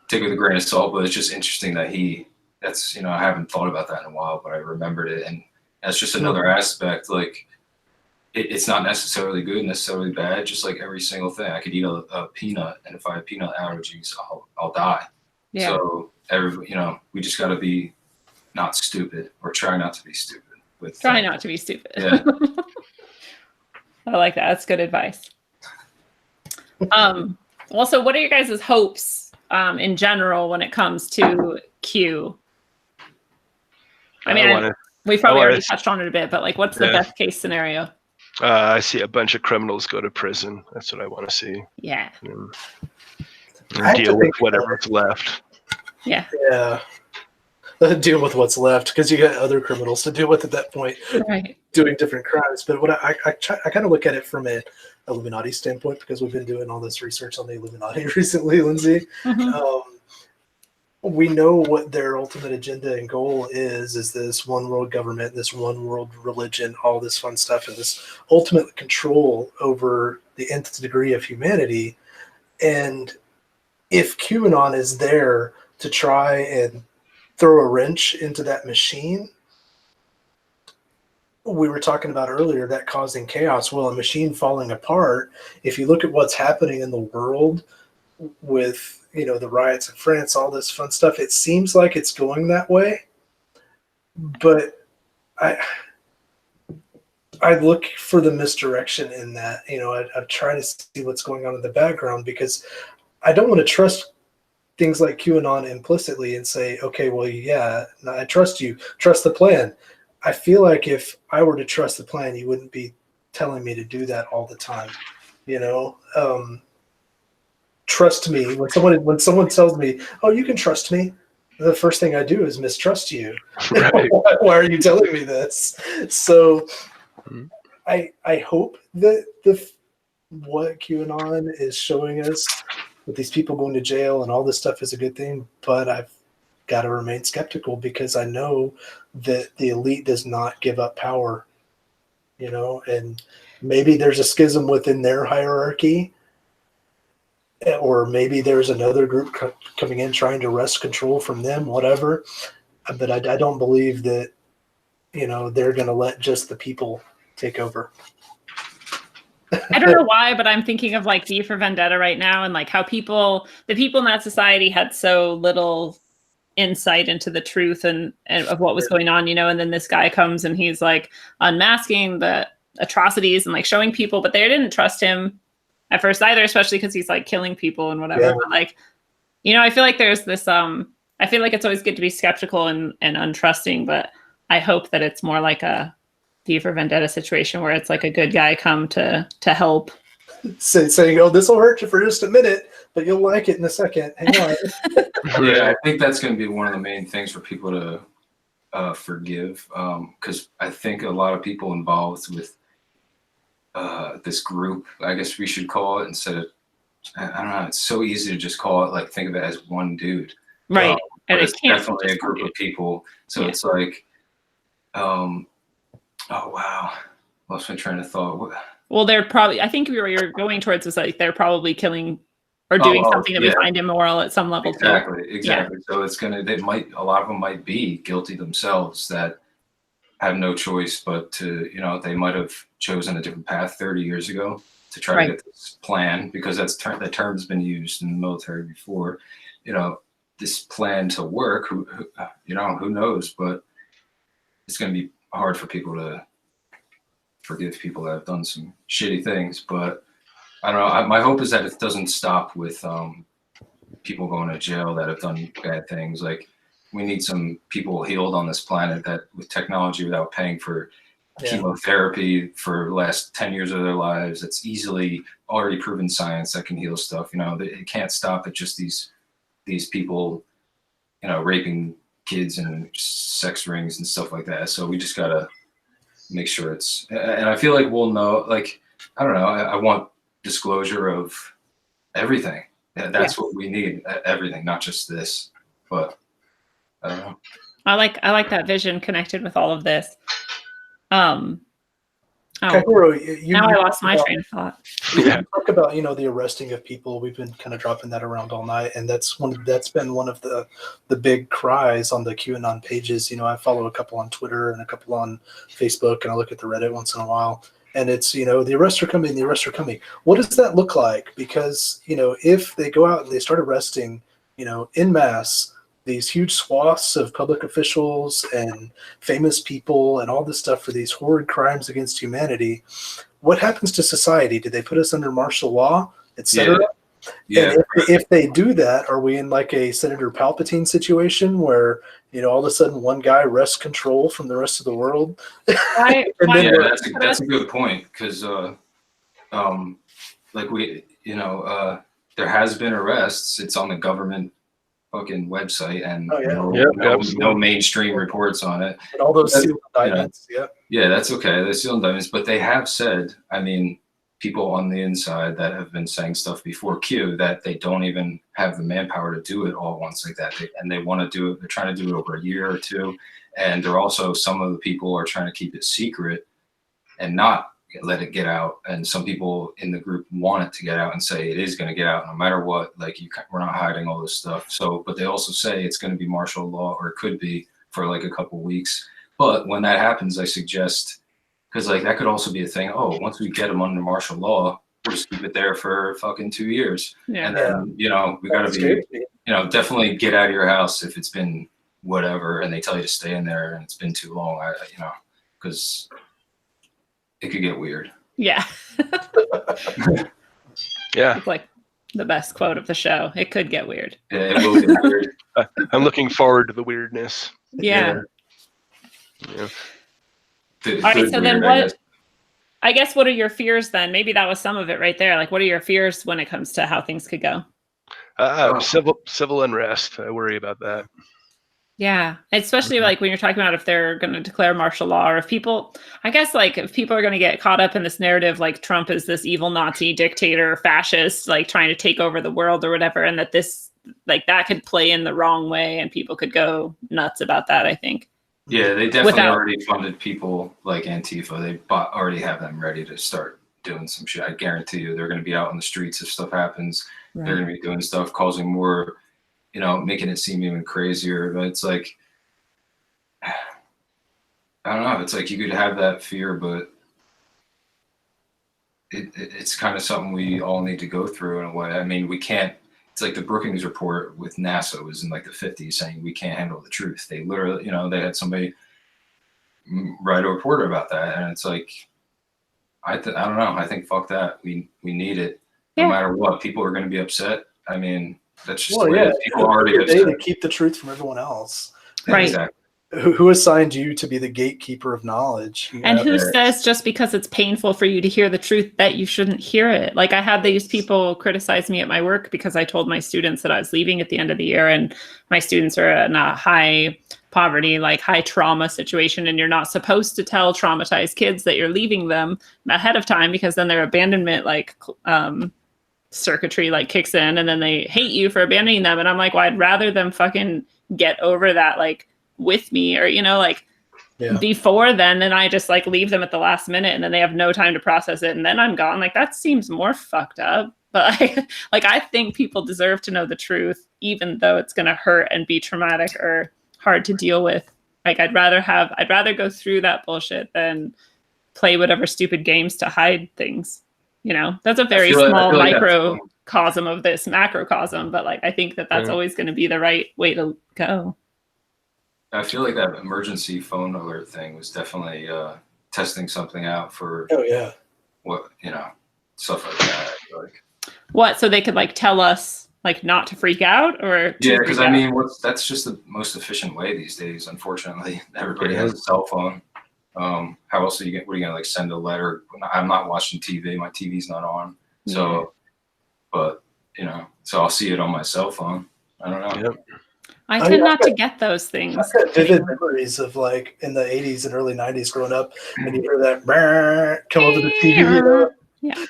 take it with a grain of salt. But it's just interesting that I haven't thought about that in a while, but I remembered it, and that's just another aspect. Like, it's not necessarily good, necessarily bad. Just like every single thing, I could eat a peanut, and if I have peanut allergies, I'll die. Yeah. So we just got to be not stupid, or try not to be stupid. Try not to be stupid. Yeah. I like that. That's good advice. Also, what are your guys' hopes in general when it comes to Q? I mean, we probably already touched on it a bit, but like, what's the best case scenario? I see a bunch of criminals go to prison. That's what I want to see. Yeah. And deal with whatever's left. Yeah. Yeah. Deal with what's left, because you got other criminals to deal with at that point, right? Doing different crimes. But what I kind of look at it from an Illuminati standpoint, because we've been doing all this research on the Illuminati recently, Lindsay. Mm-hmm. We know what their ultimate agenda and goal is this one world government, this one world religion, all this fun stuff, and this ultimate control over the nth degree of humanity. And if QAnon is there to try and throw a wrench into that machine, we were talking about earlier, that causing chaos. Well, a machine falling apart, if you look at what's happening in the world with the riots in France, all this fun stuff, it seems like it's going that way. But I look for the misdirection in that. I'm trying to see what's going on in the background, because I don't want to trust things like QAnon implicitly and say, okay, well, yeah, I trust you, trust the plan. I feel like if I were to trust the plan, you wouldn't be telling me to do that all the time. Trust me. When someone tells me, oh, you can trust me, the first thing I do is mistrust you. Right. Why are you telling me this? So I hope that what QAnon is showing us with these people going to jail and all this stuff is a good thing, but I've got to remain skeptical, because I know that the elite does not give up power, and maybe there's a schism within their hierarchy, or maybe there's another group coming in trying to wrest control from them, whatever. But I don't believe that, they're going to let just the people take over. I don't know why, but I'm thinking of like V for Vendetta right now, and like how the people in that society had so little insight into the truth and of what was going on, and then this guy comes and he's like unmasking the atrocities and like showing people, but they didn't trust him at first either, especially because he's like killing people and whatever. Yeah. But like, I feel like there's this I feel like it's always good to be skeptical and untrusting, but I hope that it's more like a V for Vendetta situation where it's like a good guy come to help. Saying, oh, this will hurt you for just a minute, but you'll like it in a second. Hang on. Yeah, I think that's going to be one of the main things for people to forgive, because I think a lot of people involved with this group, I guess we should call it, instead of, I don't know, it's so easy to just call it, like, think of it as one dude. Right. But it's definitely a group of people. So it's like, oh, wow. lost my train of thought. Well, they're probably, I think where you're going towards is like they're probably killing or doing something that we find immoral at some level too. Exactly. Yeah. So it's a lot of them might be guilty themselves that have no choice but to, they might have chosen a different path 30 years ago to try to get this plan, because that term's been used in the military before, this plan to work, who knows, but it's going to be hard for people to forgive people that have done some shitty things. But I don't know. My hope is that it doesn't stop with people going to jail that have done bad things. Like, we need some people healed on this planet that with technology without paying for chemotherapy for the last 10 years of their lives. It's easily already proven science that can heal stuff. It can't stop at just these people, raping kids and sex rings and stuff like that. So we just gotta make sure it's, and I feel like we'll know, like, I don't know, I want disclosure of everything. That's what we need, everything, not just this, but I don't know. I like that vision connected with all of this. Kakeru, now I lost my train of thought. You talk about, the arresting of people. We've been kind of dropping that around all night, and that's been one of the big cries on the QAnon pages. I follow a couple on Twitter and a couple on Facebook, and I look at the Reddit once in a while. And it's, the arrests are coming, the arrests are coming. What does that look like? Because, if they go out and they start arresting, en masse, these huge swaths of public officials and famous people and all this stuff for these horrid crimes against humanity, what happens to society? Do they put us under martial law, etc.? Yeah. And if they do that, are we in like a Senator Palpatine situation where, all of a sudden one guy wrests control from the rest of the world? That's a good point, because there has been arrests. It's on the government fucking website, and no mainstream reports on it. And all those sealed indictments, that's okay. They're sealed indictments, but they have said, people on the inside that have been saying stuff before Q that they don't even have the manpower to do it all once like that, and they want to do it. They're trying to do it over a year or two, and they're also, some of the people are trying to keep it secret and not let it get out, and some people in the group want it to get out and say it is going to get out no matter what, like, we're not hiding all this stuff. So, but they also say it's going to be martial law, or it could be for like a couple weeks. But when that happens, I suggest, because like that could also be a thing, once we get them under martial law, we'll just keep it there for fucking 2 years, and then we got to be definitely get out of your house if it's been whatever and they tell you to stay in there and it's been too long, because it could get weird. Yeah. Yeah. It's like the best quote of the show. It could get weird. Yeah, it will get weird. I'm looking forward to the weirdness. Yeah. Yeah. All right. So then I guess what are your fears then? Maybe that was some of it right there. Like, what are your fears when it comes to how things could go? Civil unrest. I worry about that. Yeah, especially like when you're talking about if they're going to declare martial law, or if people are going to get caught up in this narrative, like Trump is this evil Nazi dictator, fascist, like trying to take over the world or whatever, and that this, like, that could play in the wrong way and people could go nuts about that, I think. Yeah, they definitely already funded people like Antifa. They already have them ready to start doing some shit. I guarantee you they're going to be out on the streets if stuff happens. Right. They're going to be doing stuff, causing more, making it seem even crazier. But it's like, I don't know. It's like you could have that fear, but it's kind of something we all need to go through in a way. We can't. It's like the Brookings report with NASA was in like the 50s saying we can't handle the truth. They literally, they had somebody write a report about that, and it's like, I don't know. I think fuck that. We need it. No matter what. People are going to be upset. That's just people are already upset. To keep the truth from everyone else. Right. Exactly. Who assigned you to be the gatekeeper of knowledge? And who says just because it's painful for you to hear the truth that you shouldn't hear it? Like, I had these people criticize me at my work because I told my students that I was leaving at the end of the year, and my students are in a high poverty, like high trauma situation, and you're not supposed to tell traumatized kids that you're leaving them ahead of time, because then their abandonment circuitry like kicks in, and then they hate you for abandoning them. And I'm like, well, I'd rather them fucking get over that, like, with me, or before then I just like leave them at the last minute and then they have no time to process it and then I'm gone. Like that seems more fucked up. But I think people deserve to know the truth, even though it's going to hurt and be traumatic or hard to deal with. Like I'd rather go through that bullshit than play whatever stupid games to hide things. You know, that's a very small microcosm of this macrocosm, but like I think that's always going to be the right way to go. I feel like that emergency phone alert thing was definitely testing something out for what, you know, stuff like that. Like what, so they could like tell us like not to freak out or because I mean that's just the most efficient way these days. Unfortunately, everybody has a cell phone. How else are you what are you gonna like send a letter? I'm not watching TV. My TV's not on. So, but you know, so I'll see it on my cell phone. I don't know. Yep. I tend not to get those things. I've got vivid memories of like in the 80s and early 90s growing up, and you hear that come over the TV. You know? Yeah.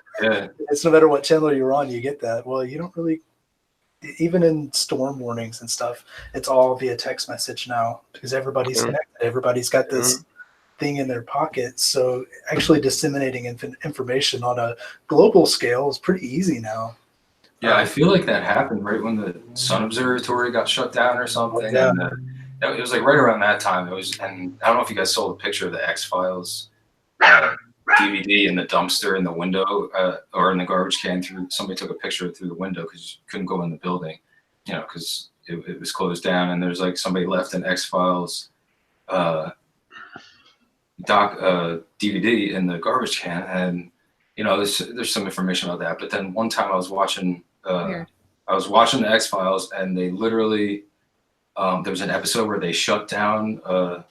It's no matter what channel you're on, you get that. Well, you don't really, even in storm warnings and stuff, it's all via text message now because everybody's connected. Everybody's got this thing in their pocket. So actually disseminating information on a global scale is pretty easy now. Yeah, I feel like that happened right when the Sun Observatory got shut down or something. Yeah. And it was like right around that time. It was, and I don't know if you guys saw the picture of the X-Files DVD in the dumpster in the window or in the garbage can. Somebody took a picture through the window because you couldn't go in the building, you know, because it was closed down. And there's like somebody left an X-Files DVD in the garbage can, and you know, there's some information about that. But then one time I was watching the X-Files, and they literally there was an episode where they shut down I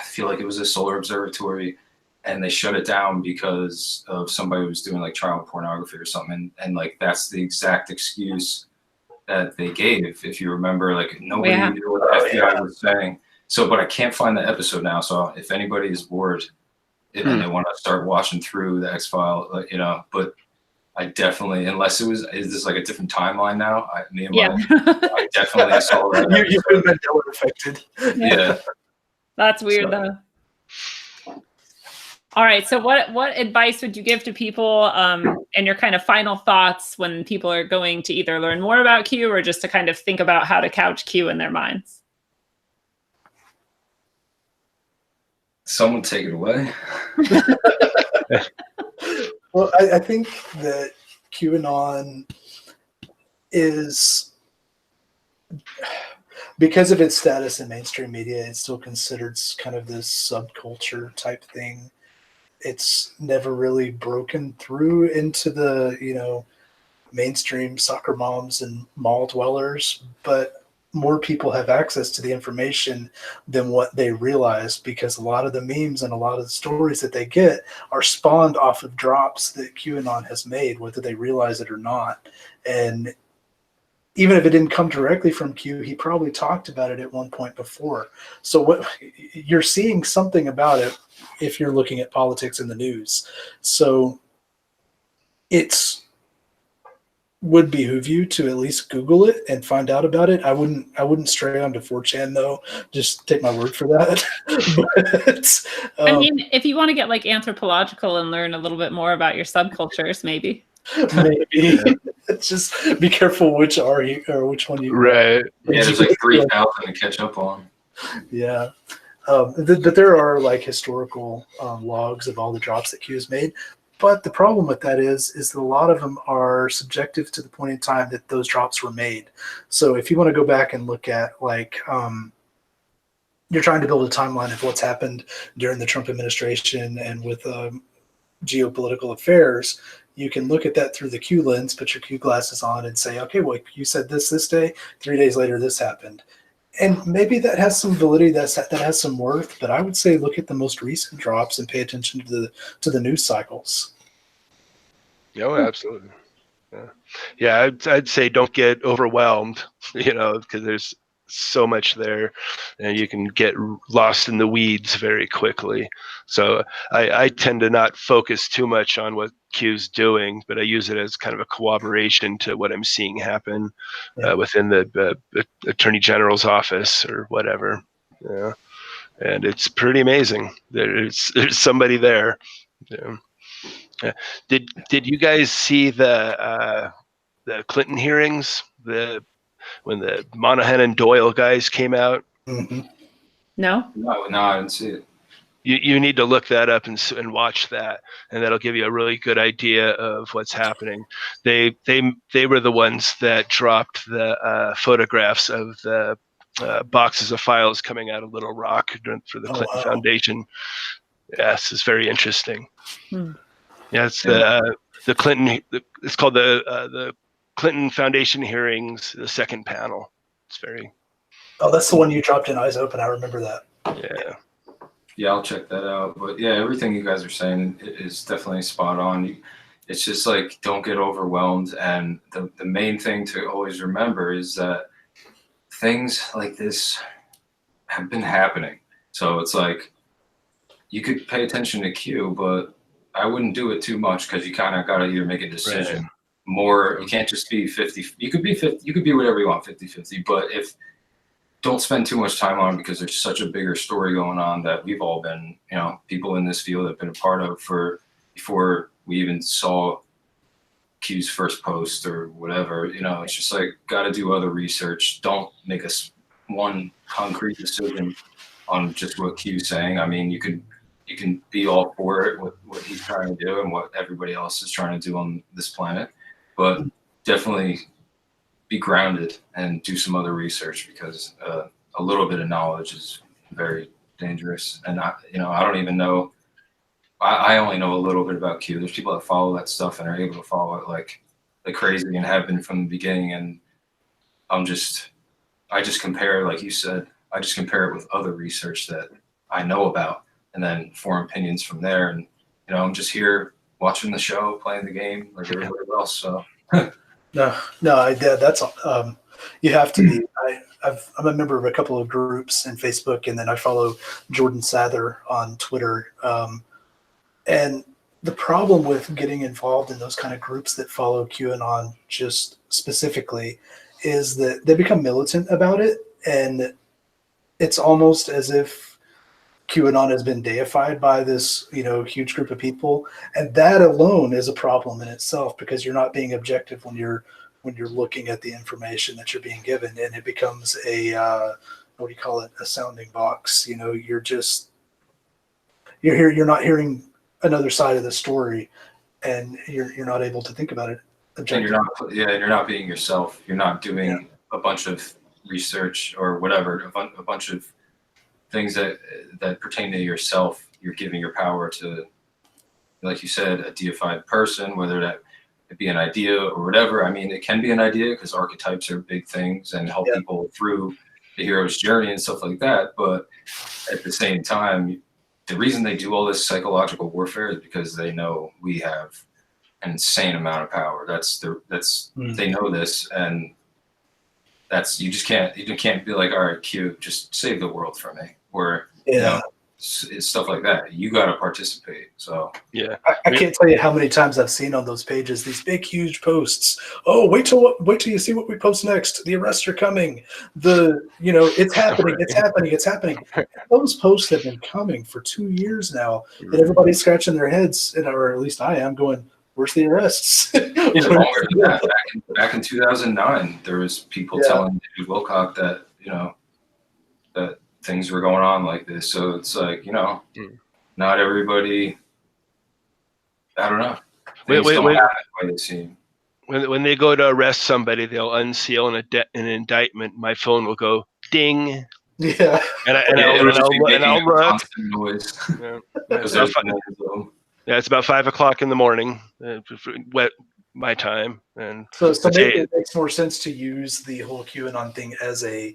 feel like it was a solar observatory, and they shut it down because of somebody who was doing like child pornography or something, and like that's the exact excuse that they gave, if you remember. Like nobody knew what the FBI was saying. So, but I can't find the episode now. So if anybody is bored and they want to start watching through the X-File, you know, but I definitely, unless is this like a different timeline now? I definitely saw that. You've been Mandela affected. Yeah. That's weird though. All right. So what advice would you give to people and your kind of final thoughts when people are going to either learn more about Q or just to kind of think about how to couch Q in their minds? Someone take it away. Well, I think that QAnon is, because of its status in mainstream media, it's still considered kind of this subculture type thing. It's never really broken through into the, you know, mainstream soccer moms and mall dwellers, but more people have access to the information than what they realize, because a lot of the memes and a lot of the stories that they get are spawned off of drops that QAnon has made, whether they realize it or not. And even if it didn't come directly from Q, he probably talked about it at one point before. So what you're seeing something about it if you're looking at politics in the news. So it's would behoove you to at least Google it and find out about it. I wouldn't stray onto 4chan though. Just take my word for that. But, I mean, if you want to get like anthropological and learn a little bit more about your subcultures, maybe. Maybe. Just be careful which one you. Right. Yeah, there's like 3,000 to catch up on. Yeah. But there are like historical logs of all the drops that Q has made. But the problem with that is that a lot of them are subjective to the point in time that those drops were made. So if you want to go back and look at like, you're trying to build a timeline of what's happened during the Trump administration and with geopolitical affairs, you can look at that through the Q lens, put your Q glasses on and say, okay, well, you said this day, 3 days later, this happened. And maybe that has some validity, that has some worth, but I would say look at the most recent drops and pay attention to the news cycles. Oh, absolutely. Yeah, I'd say don't get overwhelmed, you know, because there's so much there and you can get lost in the weeds very quickly. So I tend to not focus too much on what Q's doing, but I use it as kind of a corroboration to what I'm seeing happen within the Attorney General's office or whatever. Yeah. and it's pretty amazing. There's somebody there. Yeah. Did you guys see the Clinton hearings? When the Monahan and Doyle guys came out? Mm-hmm. No? No, I didn't see it. You need to look that up and watch that, and that'll give you a really good idea of what's happening. They were the ones that dropped the photographs of the boxes of files coming out of Little Rock for the Clinton Foundation. Yes, it's very interesting. Yeah, it's the Clinton. It's called the Clinton Foundation hearings, the second panel. It's very. Oh, that's the one you dropped in Eyes Open. I remember that. Yeah. Yeah, I'll check that out. But yeah, everything you guys are saying is definitely spot on. It's just like, don't get overwhelmed. And the main thing to always remember is that things like this have been happening. So it's like, you could pay attention to Q, but I wouldn't do it too much, because you kind of got to either make a decision. Right. More, you can't just be 50. You could be 50. You could be whatever you want, 50-50. But don't spend too much time on it, because there's such a bigger story going on that we've all been, people in this field have been a part of before we even saw Q's first post or whatever. It's just like, got to do other research. Don't make one concrete decision on just what Q's saying. I mean, you can be all for it, what he's trying to do and what everybody else is trying to do on this planet, but definitely be grounded and do some other research, because a little bit of knowledge is very dangerous. And I don't even know. I only know a little bit about Q. There's people that follow that stuff and are able to follow it like crazy and have been from the beginning. And I just compare, like you said, I just compare it with other research that I know about, and then form opinions from there. And I'm just here watching the show, playing the game like everybody else. So. No, that's you have to be. I'm a member of a couple of groups in Facebook, and then I follow Jordan Sather on Twitter. And the problem with getting involved in those kind of groups that follow QAnon just specifically is that they become militant about it, and it's almost as if QAnon has been deified by this, huge group of people, and that alone is a problem in itself, because you're not being objective when you're looking at the information that you're being given, and it becomes a what do you call it? A sounding box. You're not hearing another side of the story, and you're not able to think about it objectively. And you're not being yourself. You're not doing a bunch of research or whatever, a bunch of things that pertain to yourself. You're giving your power to, like you said, a deified person, whether that be an idea or whatever. I mean, it can be an idea, because archetypes are big things and help people through the hero's journey and stuff like that. But at the same time, the reason they do all this psychological warfare is because they know we have an insane amount of power. They know this, and you can't be like, all right, Q, just save the world for me, or it's stuff like that. You got to participate. So I can't tell you how many times I've seen on those pages these big, huge posts. Oh, wait till you see what we post next. The arrests are coming. It's happening. It's happening. It's happening. Those posts have been coming for 2 years now, and everybody's scratching their heads, or at least I am, going, "Where's the arrests?" Longer than that. Back in 2009, there was people telling David Wilcock that that things were going on like this. So it's like, not everybody, I don't know. Things don't happen the way they seem. When they go to arrest somebody, they'll unseal an indictment. My phone will go ding. Yeah. And I'll look. Noise. It's about 5 o'clock in the morning, my time. And so maybe it makes more sense to use the whole QAnon thing as a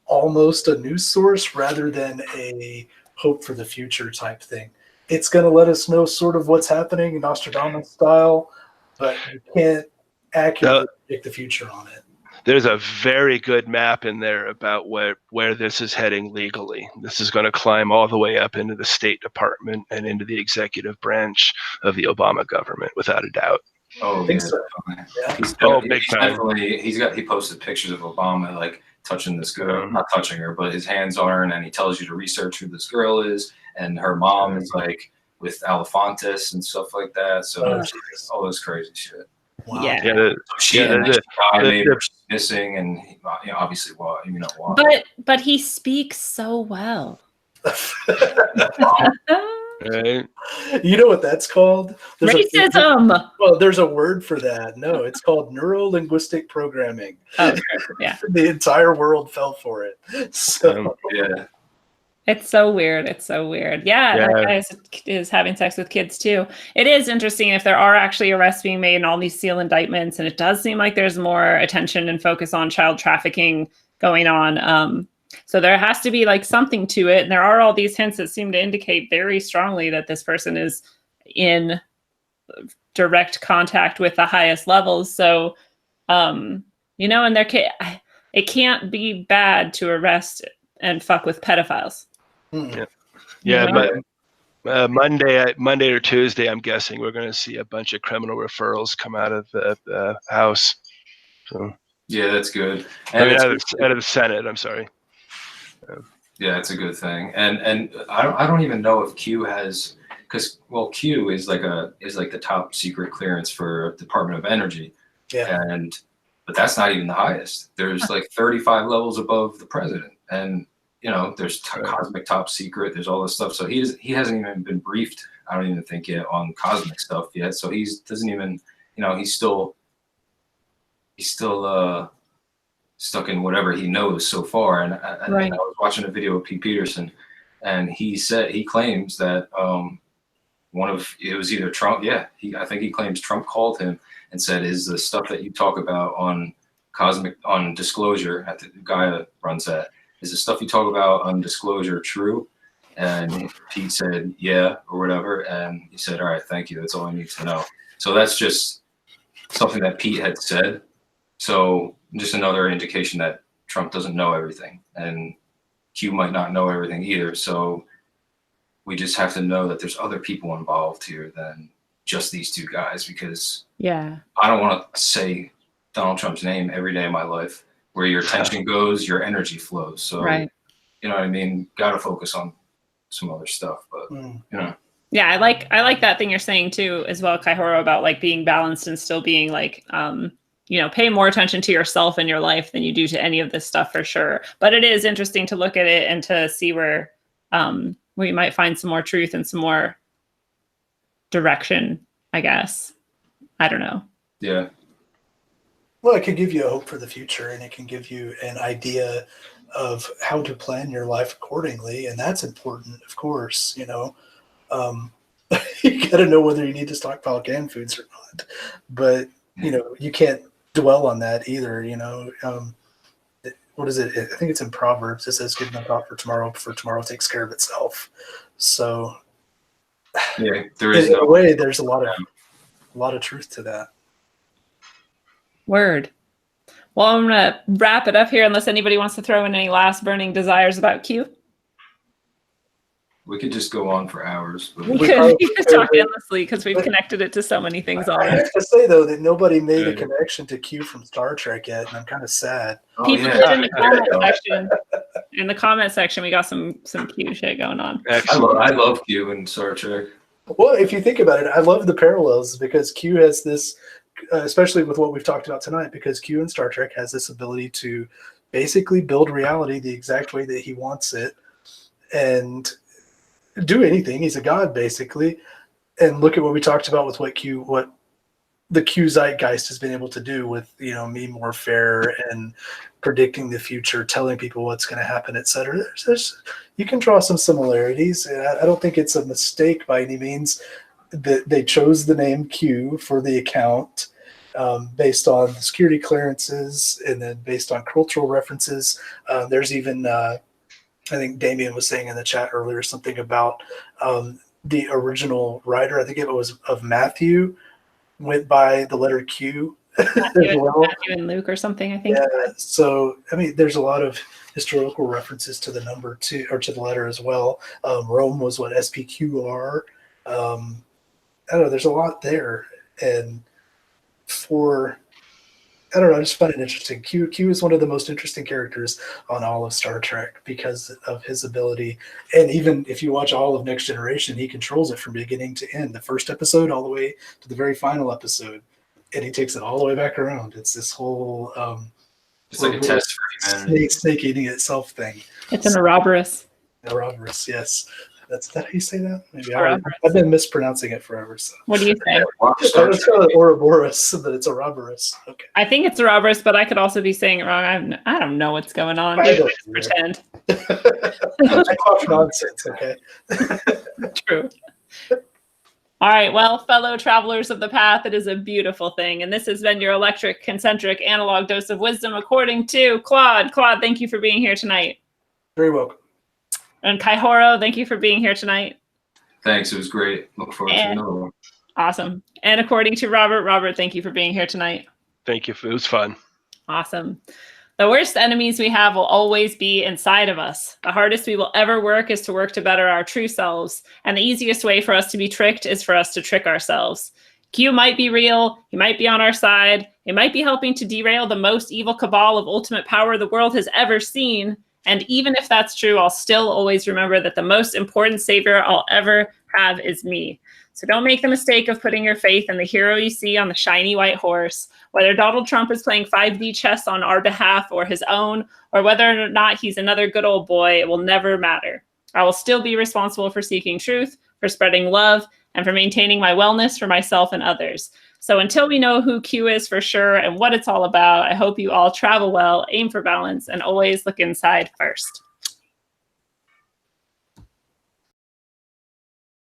almost a news source rather than a hope for the future type thing. It's going to let us know sort of what's happening, Nostradamus style, but you can't accurately predict the future on it. There's a very good map in there about where this is heading legally. This is going to climb all the way up into the State Department and into the executive branch of the Obama government, without a doubt. Oh, think yeah. so. Yeah. Big time. Definitely, he posted pictures of Obama, like, touching this girl, not touching her, but his hands on her, and then he tells you to research who this girl is, and her mom is, like, with Alefantis and stuff like that, so all this crazy shit. Wow. Yeah. She maybe missing, and obviously why, why. But he speaks so well. Right. You know what that's called? Racism. Well, there's a word for that. No, it's called neuro-linguistic programming. Oh, yeah. The entire world fell for it. So Yeah. It's so weird. It's so weird. Yeah, Yeah. that guy is having sex with kids too. It is interesting if there are actually arrests being made and all these seal indictments, and it does seem like there's more attention and focus on child trafficking going on. So there has to be like something to it. And there are all these hints that seem to indicate very strongly that this person is in direct contact with the highest levels. So, and it can't be bad to arrest and fuck with pedophiles. Yeah, but Monday or Tuesday, I'm guessing we're going to see a bunch of criminal referrals come out of the House. So yeah, that's good. And out of the Senate. I'm sorry. Yeah, it's a good thing. And I don't even know if Q has, because Q is like the top secret clearance for Department of Energy. Yeah. But that's not even the highest. There's like 35 levels above the president, and there's cosmic top secret. There's all this stuff. So he hasn't even been briefed. I don't even think yet on cosmic stuff yet. So doesn't even he's still stuck in whatever he knows so far. And I was watching a video of Pete Peterson, and he claims that it was either Trump. Yeah, I think he claims Trump called him and said, "Is the stuff that you talk about on Disclosure at the guy that runs that, is the stuff you talk about on Disclosure true?" And Pete said, "Yeah," or whatever. And he said, "All right, thank you. That's all I need to know." So that's just something that Pete had said. So just another indication that Trump doesn't know everything, and Q might not know everything either. So we just have to know that there's other people involved here than just these two guys, because I don't want to say Donald Trump's name every day of my life. Where your attention goes, your energy flows. So, you know what I mean? Got to focus on some other stuff, but Yeah, I like that thing you're saying too, as well, Kaihoro, about like being balanced and still being like, pay more attention to yourself and your life than you do to any of this stuff for sure. But it is interesting to look at it and to see where we might find some more truth and some more direction, I guess. I don't know. Yeah. Well, it can give you a hope for the future, and it can give you an idea of how to plan your life accordingly. And that's important, of course, You got to know whether you need to stockpile canned foods or not. But, you can't dwell on that either, What is it? I think it's in Proverbs. It says, "Give no thought for tomorrow takes care of itself." So, yeah, there is in a way, there's a lot of truth to that. Word. Well, I'm going to wrap it up here unless anybody wants to throw in any last burning desires about Q. We could just go on for hours. But we could talk endlessly because we've connected it to so many things already. I have to say, though, that nobody made a connection to Q from Star Trek yet, and I'm kind of sad. People did in the comment section. In the comment section, we got some Q shit going on. I love Q and Star Trek. Well, if you think about it, I love the parallels because Q has this, especially with what we've talked about tonight, because Q in Star Trek has this ability to basically build reality the exact way that he wants it and do anything. He's a god, basically. And look at what we talked about with what the Q zeitgeist has been able to do with, meme warfare and predicting the future, telling people what's going to happen, etc. You can draw some similarities. I don't think it's a mistake by any means that they chose the name Q for the account based on security clearances and then based on cultural references. There's even, I think Damien was saying in the chat earlier something about the original writer, I think it was of Matthew, went by the letter Q. Matthew and Luke or something, I think. Yeah, so, there's a lot of historical references to the number two, or to the letter as well. Rome was what, SPQR. I don't know, there's a lot there. And for, I don't know, I just find it interesting. Q is one of the most interesting characters on all of Star Trek because of his ability. And even if you watch all of Next Generation, he controls it from beginning to end, the first episode all the way to the very final episode. And he takes it all the way back around. It's this whole it's like a test for humanity. Snake eating itself thing. It's an Ouroboros. Ouroboros, yes. That's that how you say that? Maybe Ouroboros. I've been mispronouncing it forever. So. What do you think? It's called Ouroboros, but it's Ouroboros. Okay. I think it's Ouroboros, but I could also be saying it wrong. I don't know what's going on. I Dude, don't just either. pretend. I talk nonsense, okay? True. All right, well, fellow travelers of the path, it is a beautiful thing. And this has been your electric, concentric, analog dose of wisdom according to Claude. Claude, thank you for being here tonight. Very welcome. And Kaihoro, thank you for being here tonight. Thanks, it was great. Look forward to another one. Awesome. And according to Robert, Robert, thank you for being here tonight. Thank you. It was fun. Awesome. The worst enemies we have will always be inside of us. The hardest we will ever work is to work to better our true selves. And the easiest way for us to be tricked is for us to trick ourselves. Q might be real. He might be on our side. He might be helping to derail the most evil cabal of ultimate power the world has ever seen. And even if that's true, I'll still always remember that the most important savior I'll ever have is me. So don't make the mistake of putting your faith in the hero you see on the shiny white horse. Whether Donald Trump is playing 5D chess on our behalf or his own, or whether or not he's another good old boy, it will never matter. I will still be responsible for seeking truth, for spreading love, and for maintaining my wellness for myself and others. So until we know who Q is for sure and what it's all about, I hope you all travel well, aim for balance, and always look inside first.